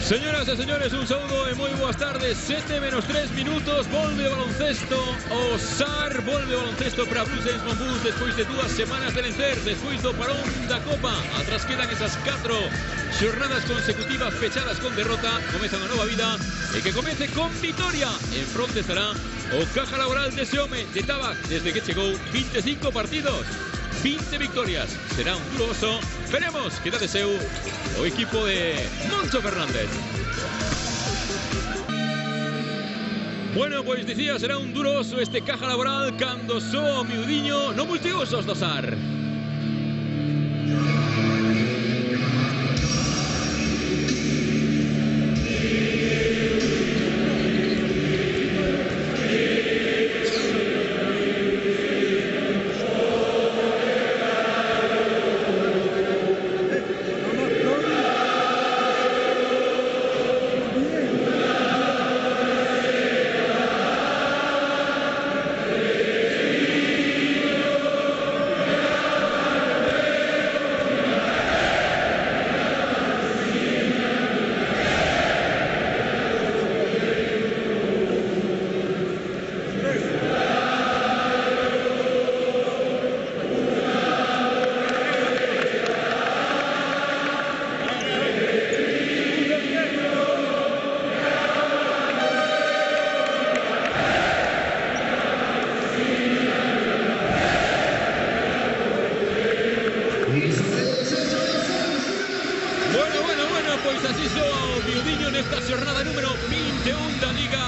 Señoras e señores, un saludo e moi boas tardes. 7 menos 3 minutos, volve o baloncesto o SAR, volve o baloncesto para Blue Saints Monbus despois de 2 semanas de vencer, despois do parón da Copa. Atrás quedan esas 4 xornadas consecutivas fechadas con derrota. Comeza unha nova vida e que comece con vitoria. En fronte estará o Caja Laboral dese home de Tabac, desde que chegou 25 partidos, 20 victorias. Será un duro oso. Veremos que dá de seu o equipo de Moncho Fernández. Bueno, pois dicía, será un duro oso este Caja Laboral cando só o miudiño no multiosos do SAR. Pois así soa o miudiño nesta xornada número 21 da Liga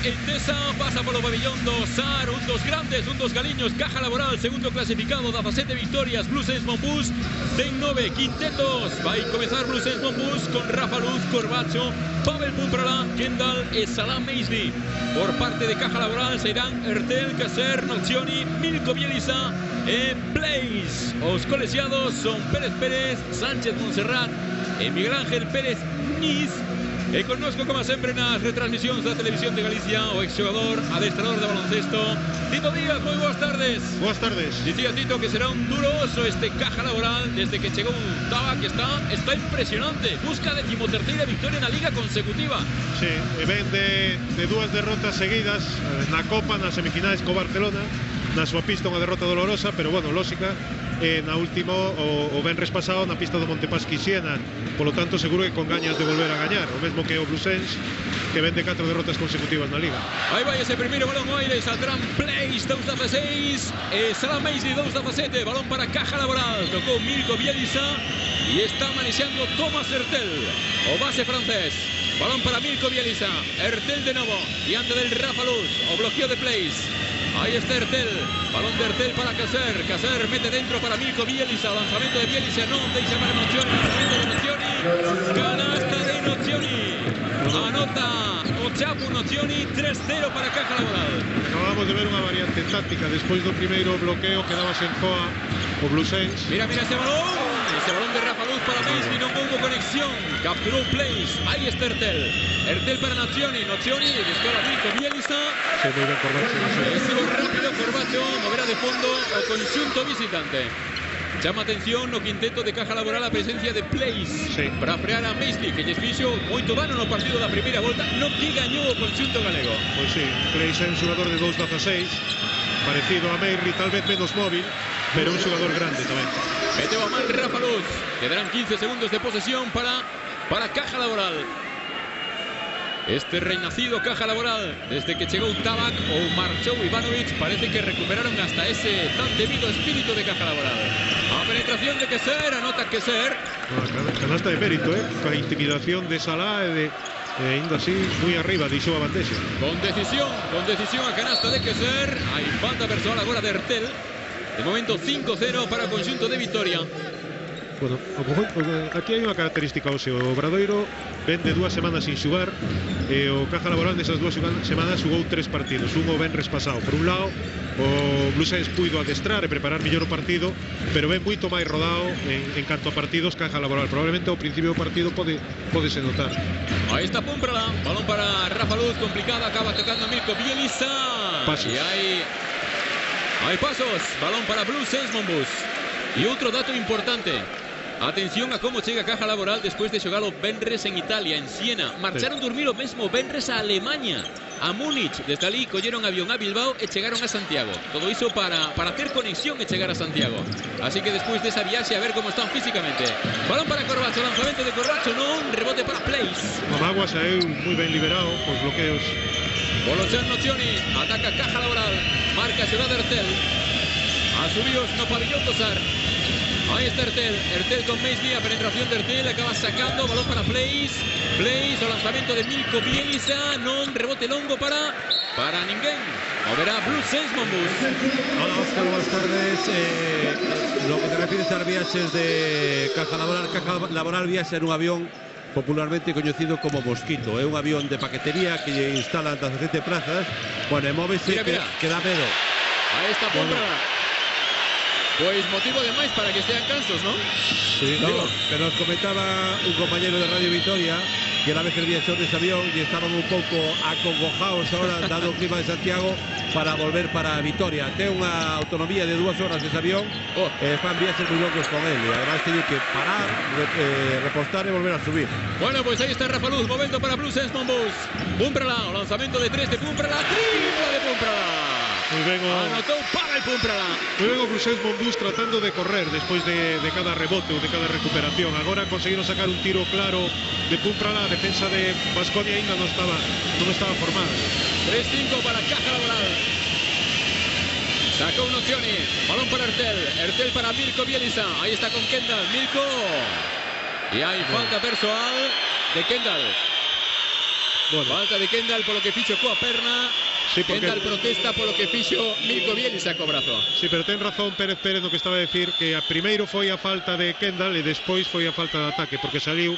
Endesa. Pasa polo pabillón do SAR, un dos grandes, un dos galiños. Caja Laboral, segundo clasificado, 17 victorias. Blue Saints Monbus ten 9 quintetos. Vai comezar Blue Saints Monbus con Rafa Luz, Corbacho, Pavel Pumprala, Kendall e Salah Meisli. Por parte de Caja Laboral serán Ertel, Caser, Nocioni, Milko Bielica e Blaze. Os colexiados son Pérez Pérez, Sánchez Montserrat e Miguel Ángel Pérez Niz. E connosco, como sempre, nas retransmisións da Televisión de Galicia, o exxogador, adestrador de baloncesto, Tito Díaz. Moi boas tardes. Boas tardes. Dicía Tito que será un duro oso este Caja Laboral desde que chegou Tabac, que está impresionante. Busca 13ª victoria na Liga consecutiva. Sí, e ven de dúas derrotas seguidas na Copa, nas semifinais co Barcelona. Na súa pista unha derrota dolorosa, pero bueno, lógica. Na último, o venres pasado, na pista do Montepaschi Siena. Polo tanto, seguro que con gañas de volver a gañar. O mesmo que o Blue Saints, que ven de 4 derrotas consecutivas na Liga. Aí vai ese primeiro balón ao aire, saldrán Blaze 2-16 e Salah Meisli 2-17. Balón para Caja Laboral, tocou Milko Bielica e está manexando Thomas Ertel, o base francés. Balón para Milko Bielica, Ertel de novo, diante del Rafa Luz, o bloqueo de Blaze. Ahí está Ertel, balón de Ertel para Caser. Caser mete dentro para Milko Bielica, lanzamento de Bielica, non deixa para Nocioni, lanzamento de Nocioni, canasta de Nocioni, anota o Chapu Nocioni, 3-0 para Caja Laboral. Acabamos de ver unha variante táctica despois do primeiro bloqueo que daba sen coa o Blue Saints. Mira ese balón de Rafa Luz para Meisli, non houve conexión, capturou Blaze. Aí está Ertel, Ertel para Nocioni, Nocioni, descola Milko Bielica. Sí, moi ben Corbacho. Rápido Corbacho, moverá de fondo o conxunto visitante. Chama atención no quinteto de Caja Laboral a presencia de Blaze, sí, para frear a Meisli, que lles fixo moito dano no partido da primeira volta, no que gañou o conxunto galego. Pois sí, Blaze é un xogador de 2-16, parecido a Meisli, tal vez menos móvil, pero un xogador grande tamén. Meteu a man Rafa Luz, quedarán 15 segundos de posesión para Caja Laboral. Este renacido Caja Laboral, desde que chegou Tabac ou marchou Ivanovic, parece que recuperaron hasta ese tan temido espírito de Caja Laboral. A penetración de Caser, anota Caser. Canasta de mérito, coa intimidación de Salah e ainda así moi arriba deixou a bandexa. Con decisión a canasta de Caser. Hai falta persoal agora de Ertel. De momento 5-0 para o conxunto de Vitoria. Bueno, aquí hai unha característica hoxe. O Obradoiro ven de 2 semanas sin xugar e o Caja Laboral desas 2 semanas xugou 3 partidos. Un o venres pasado. Por un lado, o Blue Saints puido adestrar e preparar mellor o partido, pero ven moito máis rodado en canto a partidos Caja Laboral. Probablemente ao principio do partido podese notar. Aí está Pumprala, balón para Rafa Luz, complicada, acaba tocando Milko Bielica. Pasos. E hai pasos, balón para Blue Saints Monbus. E outro dato importante, Atención a como chega a Caja Laboral despois de xogar o Benres en Italia, en Siena. Marcharon dormir o mesmo Benres a Alemanha, a Múnich. Desde ali colleron avión a Bilbao e chegaron a Santiago. Todo iso para ter conexión e chegar a Santiago. Así que despois desa viaxe a ver como están físicamente. Balón para Corbacho, lanzamento de Corbacho, non, rebote para Place. Mamagua saeu moi ben liberado cos bloqueos. Polochan Nocioni, ataca Caja Laboral, marca xogada Ertel. A subíos no pabillón do Sar. Ahí está Ertel con Meisli, a penetración de Ertel, acaba sacando, balón para Place, o lanzamento de Milko Bielisa, non, rebote longo para ninguén. Moverá Blue Sense Monbus. Hola Óscar, buenas tardes. Lo que te refieres a viaxes de Caja Laboral viaxe en un avión popularmente coñecido como Mosquito. É un avión de paquetería que instalan 17 plazas. Bueno, e móvese mira. que dá medo. Ahí está Pombrala. Pois motivo de máis para que estean cansos, non? Sí, no, que nos comentaba un compañero de Radio Vitoria que a veces viaxou dese avión e estaban un pouco acongojados ahora dado o clima de Santiago para volver para Vitoria. Ten unha autonomía de 2 horas ese avión, fan viaxes moi longos con él e además teñen que parar, repostar e volver a subir. Bueno, pues ahí está Rafa Luz, momento para Blue Sense Monbus. Pumprala, o lanzamento de 3 de Pumprala, tripla de Pumprala. Moi ben o... Anotou para el Pumprala. Moi ben o Bruxelles Monbus tratando de correr despois de cada rebote ou de cada recuperación. Agora conseguiron sacar un tiro claro de Pumprala. A defensa de Baskonia ainda non estaba formada. 3-5 para Caja Laboral. Sacó Nocioni, balón para Ertel para Milko Bielisa. Ahí está con Kendall, Milko. Y hay falta persoal de Kendall. Bueno. Falta de Kendall polo que fixo coa perna. Sí, porque... Kendall protesta polo que fixo Milko Bielisa co brazo. Sí, pero ten razón Pérez no que estaba a decir, que a primeiro foi a falta de Kendall e despois foi a falta de ataque, porque saliu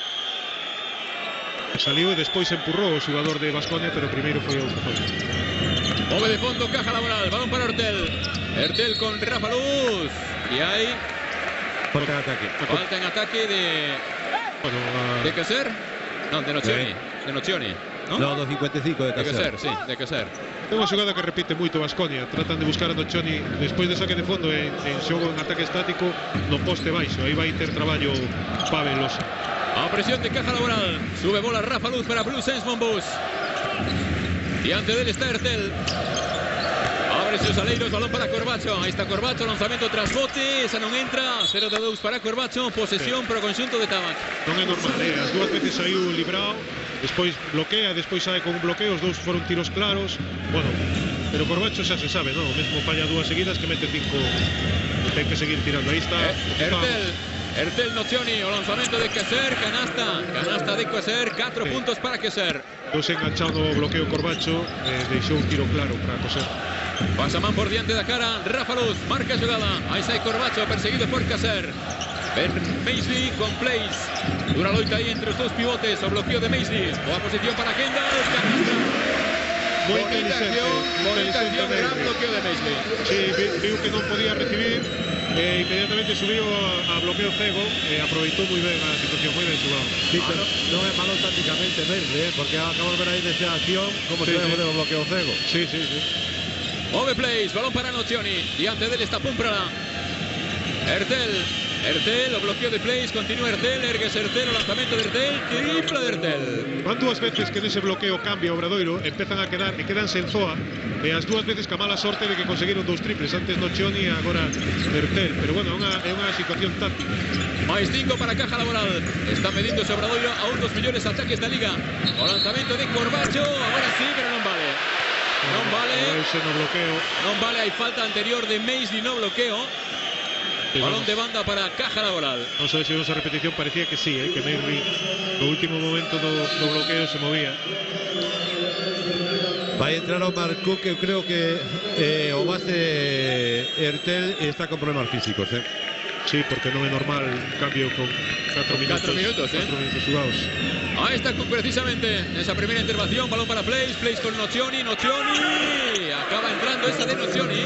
e despois empurrou o xogador de Baskonia, pero primeiro foi a falta. Move de fondo Caja Laboral, balón para Ertel con Rafa Luz. Y hay falta en ataque. Falta en ataque de... Bueno, ¿de qué ser? No, de Nocioni. De Nocioni, ¿no? No, 2.55 de Caser, sí, de que ser. É unha xogada que repite moito Baskonia. Tratan de buscar a Nocioni despois de saque de fondo en xogo en ataque estático no poste baixo. Aí vai ter traballo Pavelosa. A presión de Caja Laboral. Sube bola Rafa Luz para Blue Sense Monbus. Y ante él está Ertel. Abre sus aleiros, balón para Corbacho. Ahí está Corbacho, lanzamento tras bote. Esa non entra, 0-2 para Corbacho. Posesión para o conxunto de Tabac. Non é normal, as dúas veces saiu librado, despois bloquea, despois sae con un bloqueo. Os dous foron tiros claros. Bueno, pero Corbacho xa se sabe, non? O mesmo falla 2 seguidas que mete 5. Ten que seguir tirando, aí está. Ertel Nocioni, o lanzamento de Keser, canasta de Keser, 4 puntos para Keser. Dos enganchado no bloqueo Corbacho, deixou un tiro claro para Keser. Pasaman por diante da cara, Rafa Luz, marca jugada, aí sai Corbacho, perseguido por Keser. Meisli con Place, dura loita aí entre os dous pivotes, o bloqueo de Meisli, boa posición para Kendall, canasta. Bonita acción, gran bloqueo de Meisli. Sí, viu que non podía recibir, inmediatamente subiu a bloqueo cego e aproveitou moi ben a situación, moi ben xugado. Sí, pero non é malo tácticamente Meisli, porque acabamos de ver aí nesa acción como se debe o bloqueo cego. Sí. Move Place, balón para Nocioni, diante dele está Pumprala. Ertel, o bloqueo de Place, continúa Ertel, ergues Ertel, o lanzamento de Ertel, tripla de Ertel. Van dúas veces que nese bloqueo cambia o Obradoiro, empezan a quedar e quedanse en zoa, e as dúas veces ca mala sorte de que conseguiron 2 triples, antes Nocioni e agora Ertel, pero bueno, é unha situación táctica. Mais 5 para Caja Laboral, está medindo ese Obradoiro a un dos millores ataques da Liga. O lanzamento de Corbacho, agora sí, pero non vale. Non vale, hai falta anterior de Meisli no bloqueo. Balón de banda para Caja Laboral. Vamos a ver se vemos a repetición, parecía que sí, que Meisli no último momento do bloqueo se movía. Vai entrar o Marco, que eu creo que o base Ertel está con problemas físicos, Sí, porque non é normal cambio con 4 minutos jugados. Ahí está precisamente esa primera intervención, balón para Place con Nocioni, acaba entrando esa de Nocioni.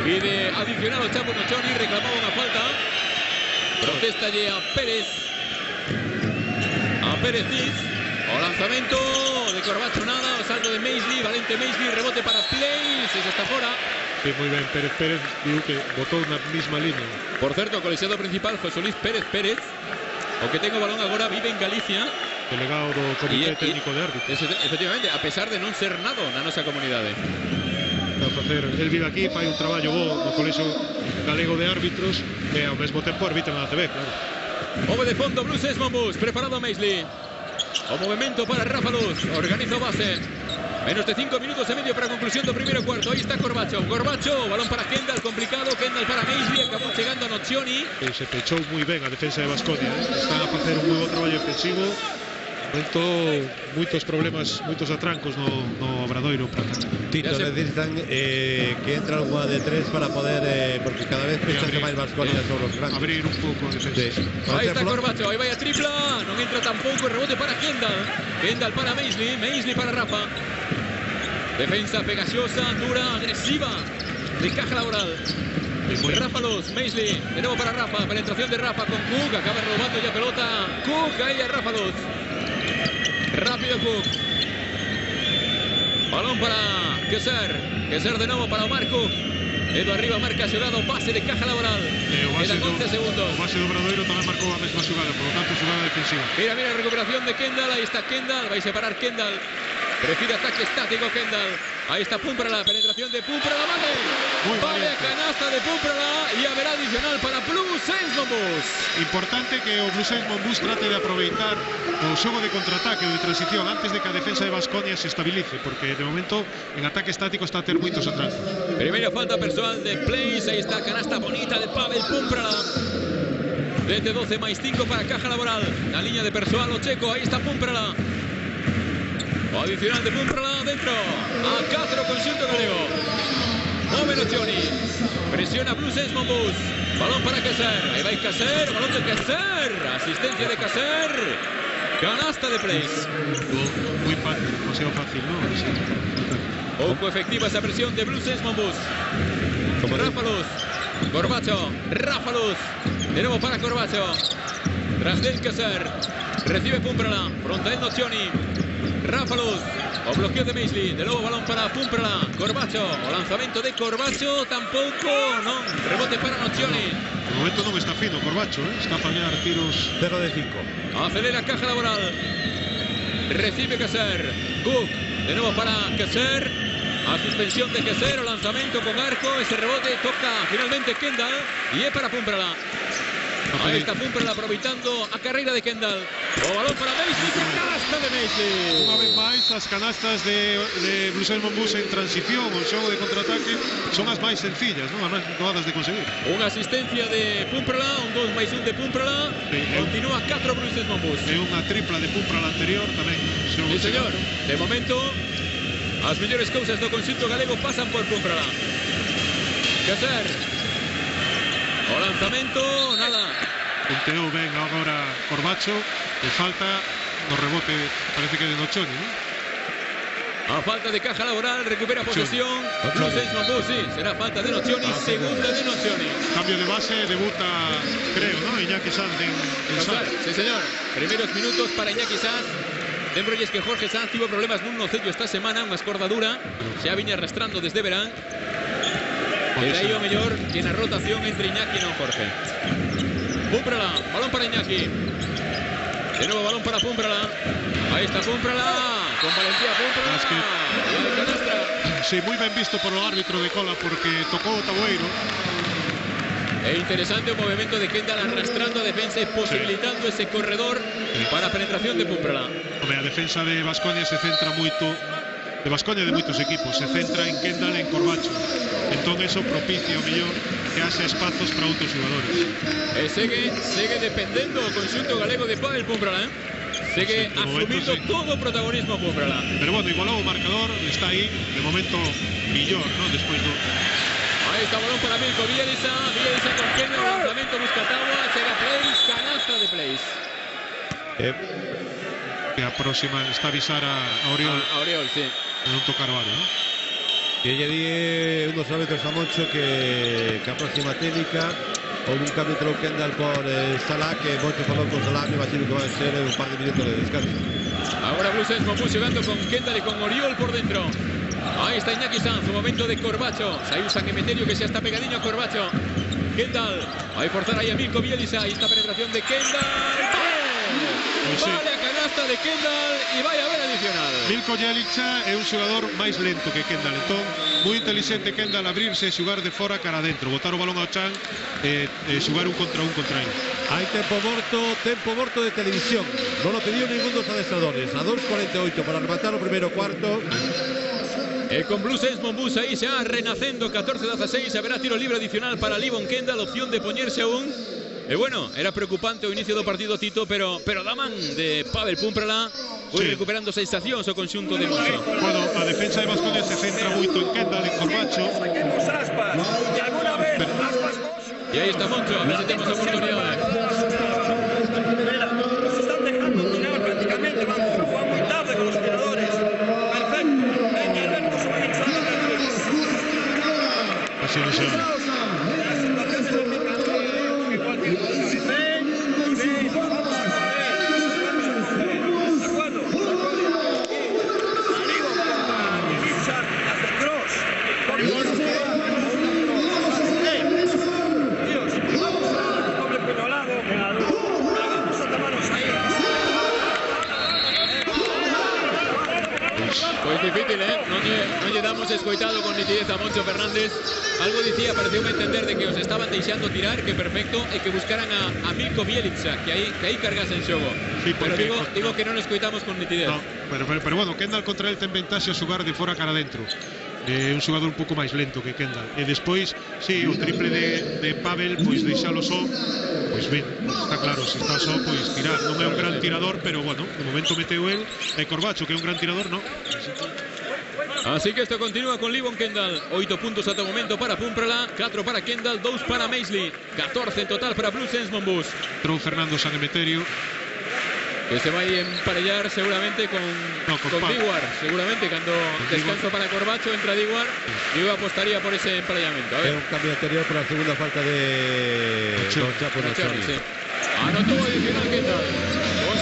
Pide adicional o Chapo Nocioni, reclamaba unha falta. Protesta a Pérez Diz. O lanzamento de Corbacho nada, o salto de Meisli, Valente Meisli, rebote para Place, se está fora. Sí, moi ben, Pérez viu que botou na mesma línea. Por certo, colexiado principal José Luis Pérez, o que ten o balón agora, vive en Galicia. Delegado do Comité Técnico de Árbitros. Efectivamente, a pesar de non ser nado na nosa comunidade. El vive aquí, fai un traballo bo no Colexio Galego de Árbitros e ao mesmo tempo arbitra na ACB, claro. Move de fondo Blues Esmonbus, preparado Maisley. O movimento para Rafa Luz, organiza o base. Menos de 5 minutos e medio para a conclusión do primeiro cuarto. Aí está Corbacho, balón para Kendall, complicado. Kendall para Maisley, acabou chegando a Nocioni. Se pechou moi ben a defensa de Baskonia, Están a facer un moi bo traballo ofensivo. Momento, moitos problemas, moitos atrancos no Obradoiro para Tito, necesitan que entre alguna de tres para poder, porque cada vez pechanse máis Baskonia sobre os grandes. Abrir un pouco a defensa. Sí. Aí está Corbacho, aí vai a tripla. Non entra tampouco, rebote para Kendall. Kendall para Maisley, Maisley para Rafa. Defensa pegajosa, dura, agresiva de Caja Laboral. Rafa Luz, Maisley, de nuevo para Rafa, penetración de Rafa con Cook, acaba robando ya pelota. Cook, ahí a Rafa Luz. Rápido Cook. Balón para Keser de nuevo para Omar Cook. Dedo arriba, marca xogado, pase de Caja Laboral. Quedan 11 segundos. O base do Obradoiro tamén marcou a mesma xogada, por lo tanto, xogada defensiva. Mira, recuperación de Kendall, ahí está Kendall, va a separar Kendall. Prefiere ataque estático Kendall. Ahí está Pumprala, penetración de Pumprala, vale canasta de Pumprala y haberá adicional para Blues Esmonbus. Importante que o Blues Esmonbus trate de aproveitar o xogo de contraataque ou de transición antes de que a defensa de Baskonia se estabilice, porque de momento en ataque estático está a ter moitos atrancos. Primera falta personal de Place, ahí está canasta bonita de Pavel Pumprala. Desde 12 más 5 para Caja Laboral. La línea de personal o checo, ahí está Pumprala. O adicional de Pumprala dentro. A 4 conxunto galego. Move Nocioni. Presiona Blues Esmonbus. Balón para Keser. Ahí va Keser. Balón de Keser. Asistencia de Keser. Canasta de Place. Muy fácil, demasiado fácil, ¿no? Sí. Poco efectiva esa presión de Blues Esmonbus. Rafa Luz. Corbacho. Rafa Luz. De nuevo para Corbacho. Tras del Keser. Recibe Pumprala. Frontal Nocioni. Rafa Luz, o bloqueo de Maisley, de nuevo balón para Pumprala, Corbacho, o lanzamento de Corbacho, tampoco, no, rebote para Nocioni. De momento non está fino Corbacho, está a fallar tiros. 0 de 5. Acelera Caja Laboral, recibe Keser, Cook, de nuevo para Keser, a suspensión de Keser, o lanzamento con arco, ese rebote toca finalmente Kendall, y es para Pumprala. Ahí está Pumprala aproveitando a carreira de Kendall. O balón para Maisley, canasta de Maisley. Unha vez máis, as canastas de Blues Esmonbus en transición, o xogo de contraataque, son as máis sencillas, non? As máis doadas de conseguir. Unha asistencia de Pumprala, un 2+1 de Pumprala. Continúa 4 Blues Esmonbus. E unha tripla de Pumprala anterior tamén. Sí, señor. De momento, as mellores cousas do conxunto galego pasan por Pumprala. Keser. O lanzamento, nada. Punteou ben agora Corbacho, e falta no rebote, parece que de Nocioni, ¿no? A falta de Caja Laboral, recupera posesión. Blues Esmonbus, sí, será falta de Nocioni, segunda de Nocioni. Cambio de base, debuta, creo, ¿no? Iñaki Sanz en Sanz. Sí, señor. Primeros minutos para Iñaki Sanz. Lembro es que Jorge Sanz tuvo problemas nun nocello esta semana, unha escordadura. Xa viña arrastrando desde verán. E aí o mellor que na rotación entre Iñaki e non Jorge. Pumprala, balón para Iñaki. De nuevo balón para Pumprala. Ahí está Pumprala. Con valentía Pumprala. Sí, muy ben visto por o árbitro de cola porque tocou o tabueiro. E interesante o movimento de Kendall arrastrando a defensa e posibilitando ese corredor para a penetración de Pumprala. A defensa de Baskonia se centra moito, de Baskonia de moitos equipos, se centra en Kendall e en Corbacho. Entón eso propicia o mellor que haxa espazos para outros xogadores. E segue dependendo o conxunto galego de Pavel Pumprala, Segue asumindo todo o protagonismo Pumprala. Pero bueno, igualou o marcador, está aí, de momento millor, ¿no? Despois do... Ahí está o balón para Milko Bielica con Kendall, lanzamento busca Tawa, chega Place, canasta de Place. Que a próxima está a avisar a Oriol. A Oriol, sí. De non tocar o aro, ¿no? E lle di unos árbitros a Moncho que a próxima técnica houve un cambio entre o Kendall por Salah, que Moncho falou con Salah, me imagino que van a ser un par de minutos de descanso. Agora Blues Esmonbus xogando con Kendall e con Oriol por dentro. Ahí está Iñaki Sanz, momento de Corbacho. Hay un San Emeterio que ya está pegadinho a Corbacho. Kendall, va a forzar ahí a Milko Bielica. Ahí está penetración de Kendall. Vale a canasta de Kendall e vai haber adicional. Milko Bielica é un xogador máis lento que Kendall, entón moi inteligente Kendall abrirse e xogar de fora cara adentro, botar o balón ao chan e xogar un contra ele. Hai tempo morto de televisión. Non lo pediu ningún dos adestradores. A 2:48 para rematar o primeiro cuarto. Con Blue Saints Monbus aí xa renacendo 14-16. Haberá tiro libre adicional para Livon Kendall, opción de poñerse aún. E bueno, era preocupante o inicio do partido, Tito, pero da man de Pavel Pumprala foi recuperando sensacións o conxunto de Moncho. Bueno, a defensa de Baskonia se centra moito en Kendall, en Corbacho. E aí está Moncho, a ver se temos a oportunidade. Nos están dejando tirar prácticamente, vamos, juegan muy tarde con los tiradores. Perfecto, Peña Alberto se va a echar a Así no se va. Pois difícil, non lle damos escoitado con nitidez a Moncho Fernández. Algo dicía, pareceume entender de que os estaban deixando tirar, que perfecto, e que buscaran a Milko Bielica, que aí cargasen xogo. Sí, pero digo que non escoitamos con nitidez. No, pero bueno, Kendall contra el ten ventaxe a xogar de fora cara dentro. É un xogador un pouco máis lento que Kendall. E despois, sí, o triple de Pavel, pois deixalo só. Pois ben, está claro, se está só, pois tirar. Non é un gran tirador, pero bueno, de momento meteu el. E Corbacho, que é un gran tirador, non? Así que esto continúa con Livon Kendall. 8 puntos hasta el momento para Pumprala, 4 para Kendall, 2 para Maisley. 14 en total para Blue Saints Monbus. Entrou Fernando San Emeterio, que se va a emparellar seguramente con Diguar, seguramente cuando descanso para Corbacho entra Diguar y yo apostaría por ese emparellamiento. A ver. Un cambio anterior por la segunda falta de Don Chapo Nocioni. Sí. Anotó adicional Kendall.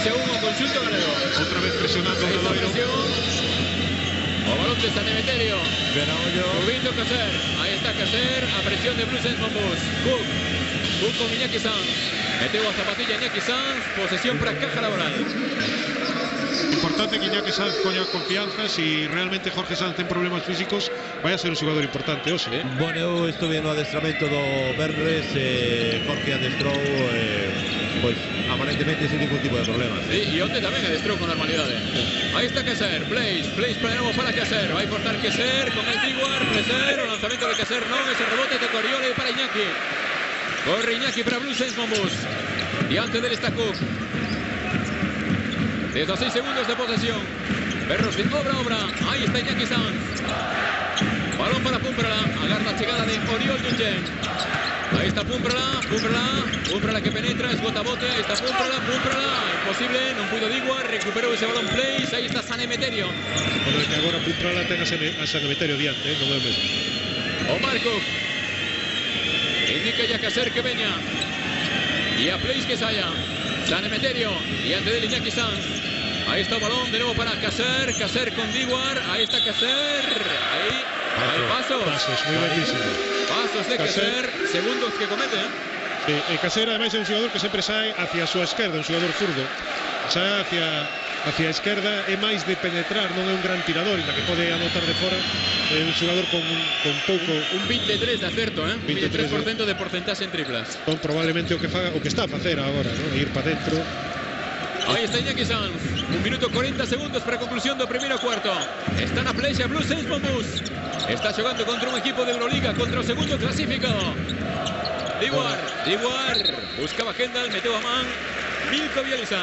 11-1 conjunto galego. outra vez presionando o Loiro. O balón de San Emeterio. Benaollo. Subindo Caser. Ahí está Caser. A presión de Blue Saints Monbus. Cook con Iñaki Sanz. Meteu a zapatilla Iñaki Sanz. Posesión para Caja Laboral. Importante que Iñaki Sanz coña confianza. Si realmente Jorge Sanz ten problemas físicos, vai a ser un xogador importante hoxe. Bueno, eu estuve no adestramento do Berres. Jorge adestrou pois aparentemente sin ningún tipo de problemas. Sí, e onde tamén adestrou con normalidade. Aí está Caser, Blaze para novo para Caser, vai cortar Caser con el Diguar, Caser, o lanzamento de Caser non, ese rebote de Coriola para Iñaki. Corre Iñaki para Blue Saints Monbus. Diante del está Cook. 16 segundos de posesión. Berros de obra. Ahí está Iñaki Sanz. Balón para Pumprala. Agarra la llegada de Oriol Dungen. Ahí está Pumprala que penetra, esgota bote. Ahí está Pumprala. Imposible, non puido Diguar. Recuperou ese balón Place. Ahí está San Emeterio. Bueno, que agora Pumprala ten a San Emeterio diante, non é o mesmo. Omar Cook. Indica ya Caser que veña. Y a Place que saia. San Emeterio. Y ante del Iñaki Sanz. Ahí está el balón de nuevo para Caser. Caser con Diguar. Ahí está Caser. Ahí. Hay pasos. Pasos, moi buenísimo. Pasos de Caser. Segundos que comete. Caser ademais é un xogador que sempre sae hacia a súa esquerda, un xogador zurdo. Sae hacia a esquerda, é máis de penetrar, non é un gran tirador, inda que pode anotar de fora. É un xogador con pouco. Un 23 de acerto, 23% de porcentaxe en triplas. Son probablemente o que está a facer agora, ¿no? Ir para dentro. Ahí está Iñaki Sanz. 1 minuto 40 segundos para conclusión do primeiro cuarto. Está na plexa Blue Saints Monbus. Está xogando contra un equipo de Euroliga, contra o segundo clasificado. Diguar buscaba Kendall, meteu a man Milko Bielica.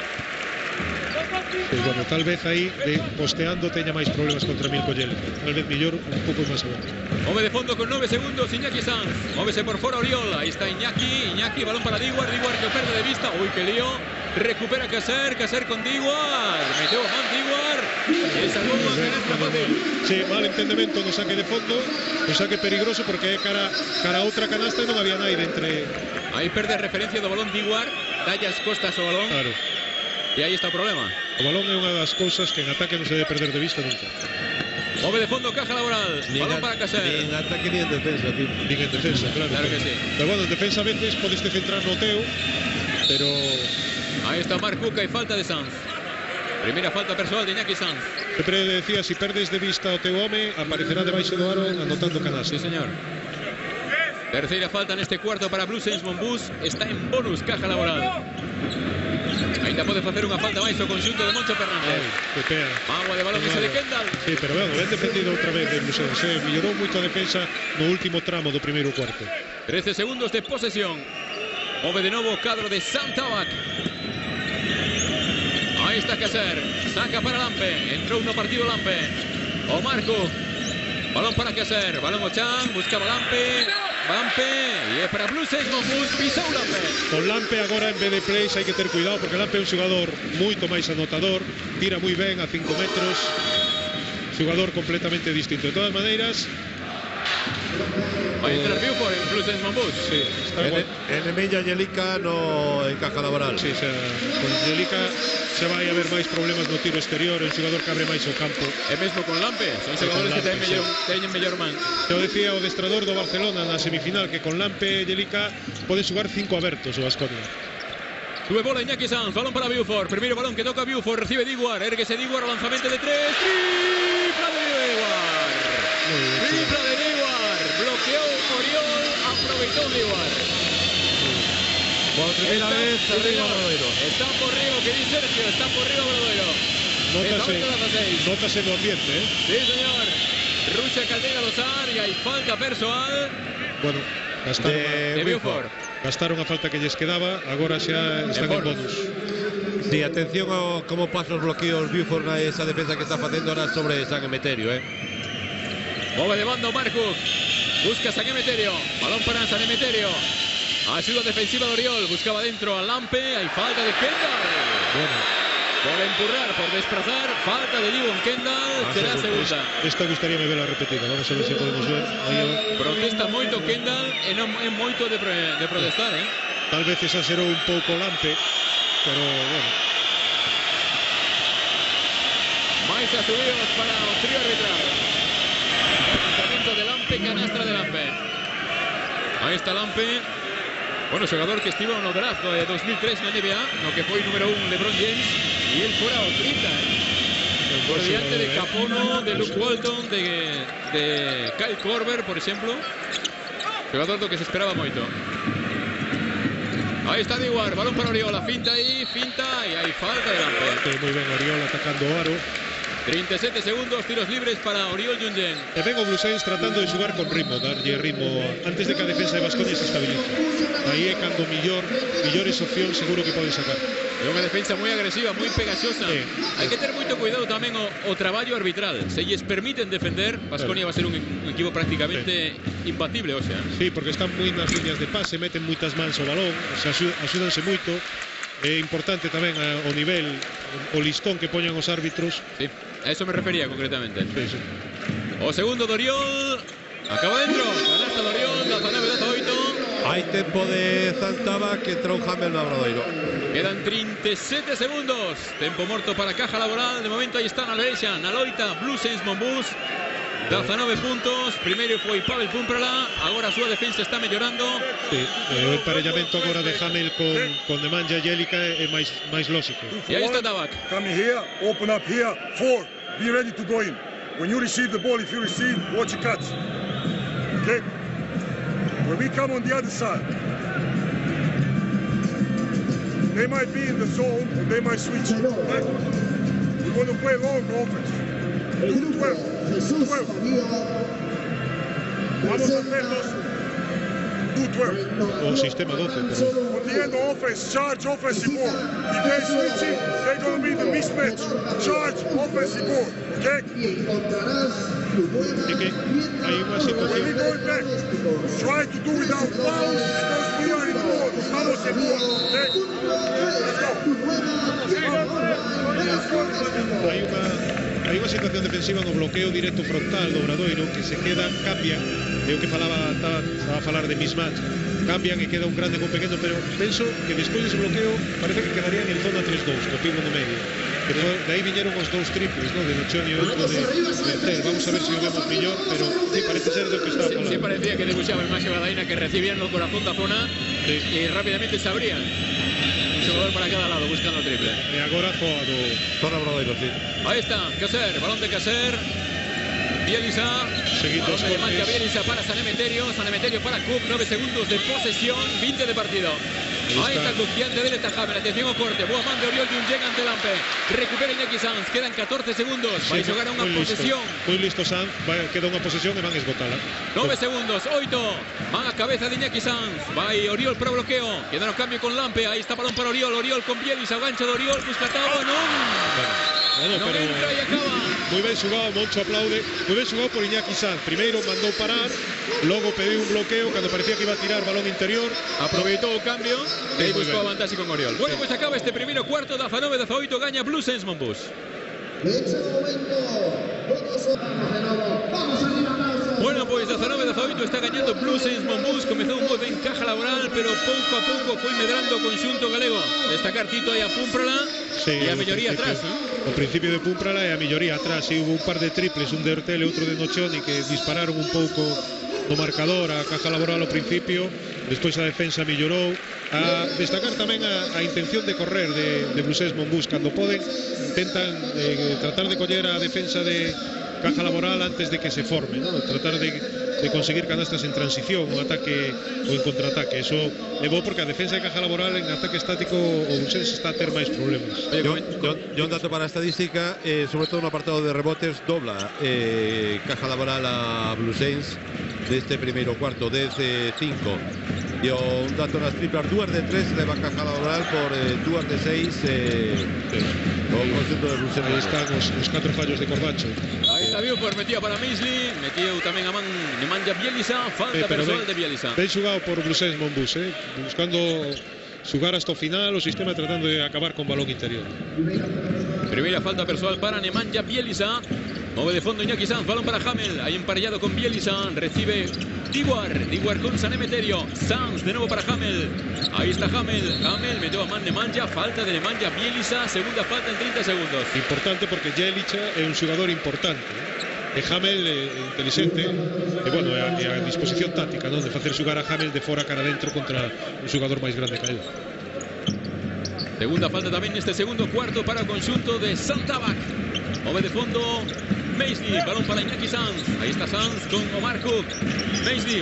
Pues bueno, tal vez aí posteando teña máis problemas contra Milko Bielica. Tal vez mellor un pouco máis abajo. Move de fondo con 9 segundos Iñaki Sanz. Móvese por fora Oriol. Ahí está Iñaki, balón para Diguar que perde de vista. Uy, qué lío. Recupera Caser con Diguar. Meteu a man Diguar. E salvou a canasta fácil. Sí, mal entendemento no saque de fondo. Un saque peligroso porque é cara a outra canasta e non había naide entre. Aí perde a referencia do balón Diguar. Dalle as costas ao balón. Claro. E aí está o problema. O balón é unha das cousas que en ataque non se debe perder de vista nunca. Move de fondo Caja Laboral. Balón para Caser. Ni en ataque ni en defensa, tío. Nin en defensa, claro. Claro que sí. Pero bueno, en defensa a veces podes te centrar no teu, pero Ahí está Marc Cuca y falta de Sanz. Primera falta personal de Iñaki Sanz. sempre decía, si perdes de vista o teu home, aparecerá debaixo do aro anotando canasta. Sí, señor. Tercera falta en este cuarto para Blue Saints Monbus. Está en bonus Caja Laboral. Ainda pode facer unha falta máis o conxunto de Moncho Fernández. Que pea. Agua de balón ese de Kendall. Sí, pero bueno, ben defendido outra vez de Blusense. Mellorou moito a defensa no último tramo do primeiro cuarto. 13 segundos de posesión. Move de novo o cadro de Santabac. Ahí está Caser. Saca para Lampe. Entrou no partido Lampe. O Marco. Balón para Caser. Balón o Chan. Buscaba Lampe. Lampe. E é para Blue Saints Monbus. Pisou Lampe. Con Lampe agora en vez de plays hai que ter cuidado porque Lampe é un xogador moito máis anotador, tira moi ben a 5 metros, xogador completamente distinto. De todas maneiras, Vai entrar Buford en Blue Saints Monbus. sí, está igual. En Emella Yelica no en Caja Laboral. Sí, con Angelica se vai haber máis problemas no tiro exterior, é un xogador que abre máis o campo. E mesmo con Lampe. Son xogadores que Lampe, teñen mellor man. Yo decía o adestrador do Barcelona na semifinal que con Lampe e Angelica pode xogar 5 abertos o Baskonia. Sube bola Iñaki Sanz, balón para Buford. Primeiro balón que toca Buford, recibe Diguar. Erguese Diguar, lanzamento de 3. Tripla de Diguar. Tripla de Diguar. Bloqueó Oriol, aprovechó Diguar. Por primera vez arriba Obradoiro. Está por Río, que dice Sergio, está por Río Obradoiro. Nótase no ambiente, ¿eh? Sí, señor. Rucha Caldeira Lozar y hay falta personal Bueno, de Buford. gastaron a falta que lles quedaba, agora xa están en bonus. Sí, atención a cómo pasan los bloqueos Buford a esa defensa que está haciendo ahora sobre San Emeterio, Move de bando Marcus. Busca San Emeterio. Balón para San Emeterio. Ayuda defensiva de Oriol. Buscaba dentro a Lampe. Hay falta de Kendall. Bueno, Por empurrar, por desplazar. Falta de Livon Kendall. Será segunda. esta gustaríame ver a repetida. Vamos a ver se podemos ver. Aí, Protesta moito Kendall e non é moito de protestar, tal vez exagerou un pouco Lampe, pero bueno. Mais asubidos para o trío arbitral. Lanzamiento de Lampe, canastra de Lampe. Aí está Lampe. Bueno, xogador que estivo no draft de 2003 na NBA, no que foi número 1 LeBron James, e el fora o 30, por diante de Capono, de Luke Walton, de Kyle Korver, por exemplo. Xogador do que se esperaba moito. Aí está Diguar, balón para Oriola, finta e hai falta de Lampe. Moi ben Oriol atacando o aro. 37 segundos, tiros libres para Oriol Junyen. E ben o Blue Saints tratando de xogar con ritmo, darlle ritmo antes de que a defensa de Baskonia se estabilice. Aí é cando millores opcións seguro que pode sacar. É unha defensa moi agresiva, moi pegaxosa. Sí. Hai que ter moito cuidado tamén o traballo arbitral. Se lles permiten defender, Baskonia va a ser un equipo prácticamente imbatible, o sea. Sí, porque están moi nas líneas de pase, meten moitas mans ao balón, axúdanse moito. É importante tamén o nivel, o listón que poñan os árbitros. Sí, a eso me refería concretamente. Sí, sí. O segundo Doriol. Acaba dentro. Canasta Doriol, 19-18. Hay tempo de Zantaba que entró un Hamel no Obradoiro. Quedan 37 segundos. Tempo morto para Caja Laboral. De momento aí está na derecha, na loita Blue Saints Monbus. 19 puntos. Primeiro foi Pavel Pumprala. Agora a súa defensa está mellorando. Sí, o emparellamento agora de Hamel con Nemanja Bjelica é máis lógico. E aí está Tabac. Come here, open up here, 4, be ready to go in. When you receive the ball, if you receive, watch your catch. Okay? When we come on the other side, they might be in the zone and they might switch. Okay? We're going to play long offense. 2-12. 2-12. Vamos a hacerlos 2-12. O sistema 12, pero On the end of offense, charge offensive ball. If they're switching, they're going to be the mismatch. Charge offensive ball, okay? é que hai unha When we situación. go back, try to do without fouls because we are in ball. Estamos en ball, okay? Let's go. Hai unha situación defensiva no bloqueo directo frontal do Obradoiro que se queda, cambian, é o que estaba a falar de mismatch, cambian e queda un grande con pequeno, pero penso que despois dese bloqueo parece que quedarían en zona 3-2, co tiro no medio. que de aí viñeron os dous triples, ¿no? De Nochón e outro de Mertel. Vamos a ver se o vemos mellor, pero sí, parece ser do que está falando. Sí, parecía que debuxaba el Maxi Badaina, que recibían no corazón da zona y rápidamente se abrían. Un jugador para cada lado buscando el triple. E agora zoa do Zona Obradoiro, sí. Ahí está, Caser, balón de Caser. Bielisa, Seguidos balón de Nemanja cortes. Bielisa para San Emeterio para Cook, 9 segundos de posesión, 20 de partido. Ahí está Cook, diante de él está Hammer, atención ao corte, boa man de Oriol de un llega ante Lampe, recupera Iñaki Sanz, quedan 14 segundos, vai xogar unha posesión. Moi listo Sanz, queda unha posesión e van a esgotala. 9 segundos, 8, van a cabeza de Iñaki Sanz, vai Oriol para bloqueo, queda no cambio con Lampe, ahí está balón para Oriol, Oriol con Bielisa, gancho de Oriol, busca Tao, non entra e acaba. Moi ben xugado, Moncho aplaude. Moi ben xugado por Iñaki Sanz. Primeiro mandou parar, logo pediu un bloqueo cando parecía que iba a tirar balón interior. Aproveitou o cambio e Sí, buscou a moi ben. vantaxe con Oriol. Bueno, pues acaba este primeiro cuarto, 19-18, gaña Blue Saints Monbus. Bueno, pues 19-18 está gañando Blue Saints Monbus. Comezou moi ben Caja Laboral, pero pouco a pouco foi medrando o conxunto galego. Destacar Tito aí a Púmprala e a melloría atrás, ¿no? O principio de Púmprala e a melloría atrás. E hubo un par de triples, un de Hortel e outro de Nochoni, que dispararon un pouco no marcador a Caja Laboral ao principio. Despois a defensa mellorou. A destacar tamén a intención de correr de Blue Saints Monbus. Cando poden, intentan tratar de coller a defensa de Caja Laboral antes de que se forme, ¿no? Tratar de conseguir canastas en transición, un ataque ou en contraataque. Eso levou porque a defensa de Caja Laboral en ataque estático o Blue Saints está a ter máis problemas. Yo un dato para a estadística, sobre todo no apartado de rebotes, dobla Caja Laboral a Blue Saints deste primeiro cuarto, 10-5. E un dato nas triplas, 2 de 3 leva Caja Laboral por 2 de 6 o conxunto de Blue Saints. Aí están os 4 fallos de Corbacho. Aí está Buford, metía para Maisley, metió tamén a man Nemanja Bielisa, falta persoal de Bielisa. Ben xugado por Blue Saints Monbus, buscando xugar hasta o final, o sistema tratando de acabar con balón interior. Primeira falta persoal para Nemanja Bielisa. Move de fondo Iñaki Sanz, balón para Hamel, ahí emparellado con Bielisa, recibe Diguar con San Emeterio, Sanz de nuevo para Hamel, ahí está Hamel metió a man Nemanja, falta de Nemanja Bielisa, segunda falta en 30 segundos. Importante porque Jelica é un xugador importante, e Hamel inteligente, e bueno, é a disposición táctica, non? De facer xugar a Hamel de fora cara dentro contra un xugador máis grande que ele. Segunda falta tamén neste segundo cuarto para o conxunto de Santabac. Move de fondo Maisley, balón para Iñaki Sanz. Ahí está Sanz con Omar Cook. Maisley,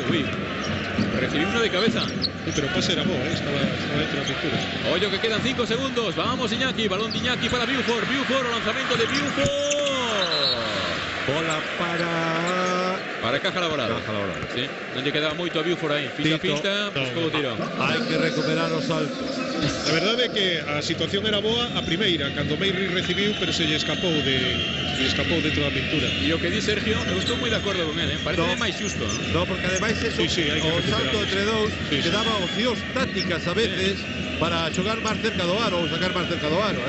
recibió uno de cabeza. Sí, pero el pase era boa, estaba dentro de la pintura. Oye, que quedan 5 segundos. Vamos Iñaki, balón de Iñaki para Buford. Buford, lanzamiento de Buford. Bola para Caja Laboral. Sí, non lle quedaba moito a Buford aí. Fixa pinta, buscou o tiro. Hai que recuperar os saltos. A verdade é que a situación era boa a primeira, cando Meiri recibiu, pero se lle escapou dentro da pintura. E o que di Sergio, eu estou moi de acordo con ele, parece máis xusto, No, porque ademais eso, o salto entre dous que daba opcións tácticas a veces para xogar máis cerca do aro ou sacar máis cerca do aro,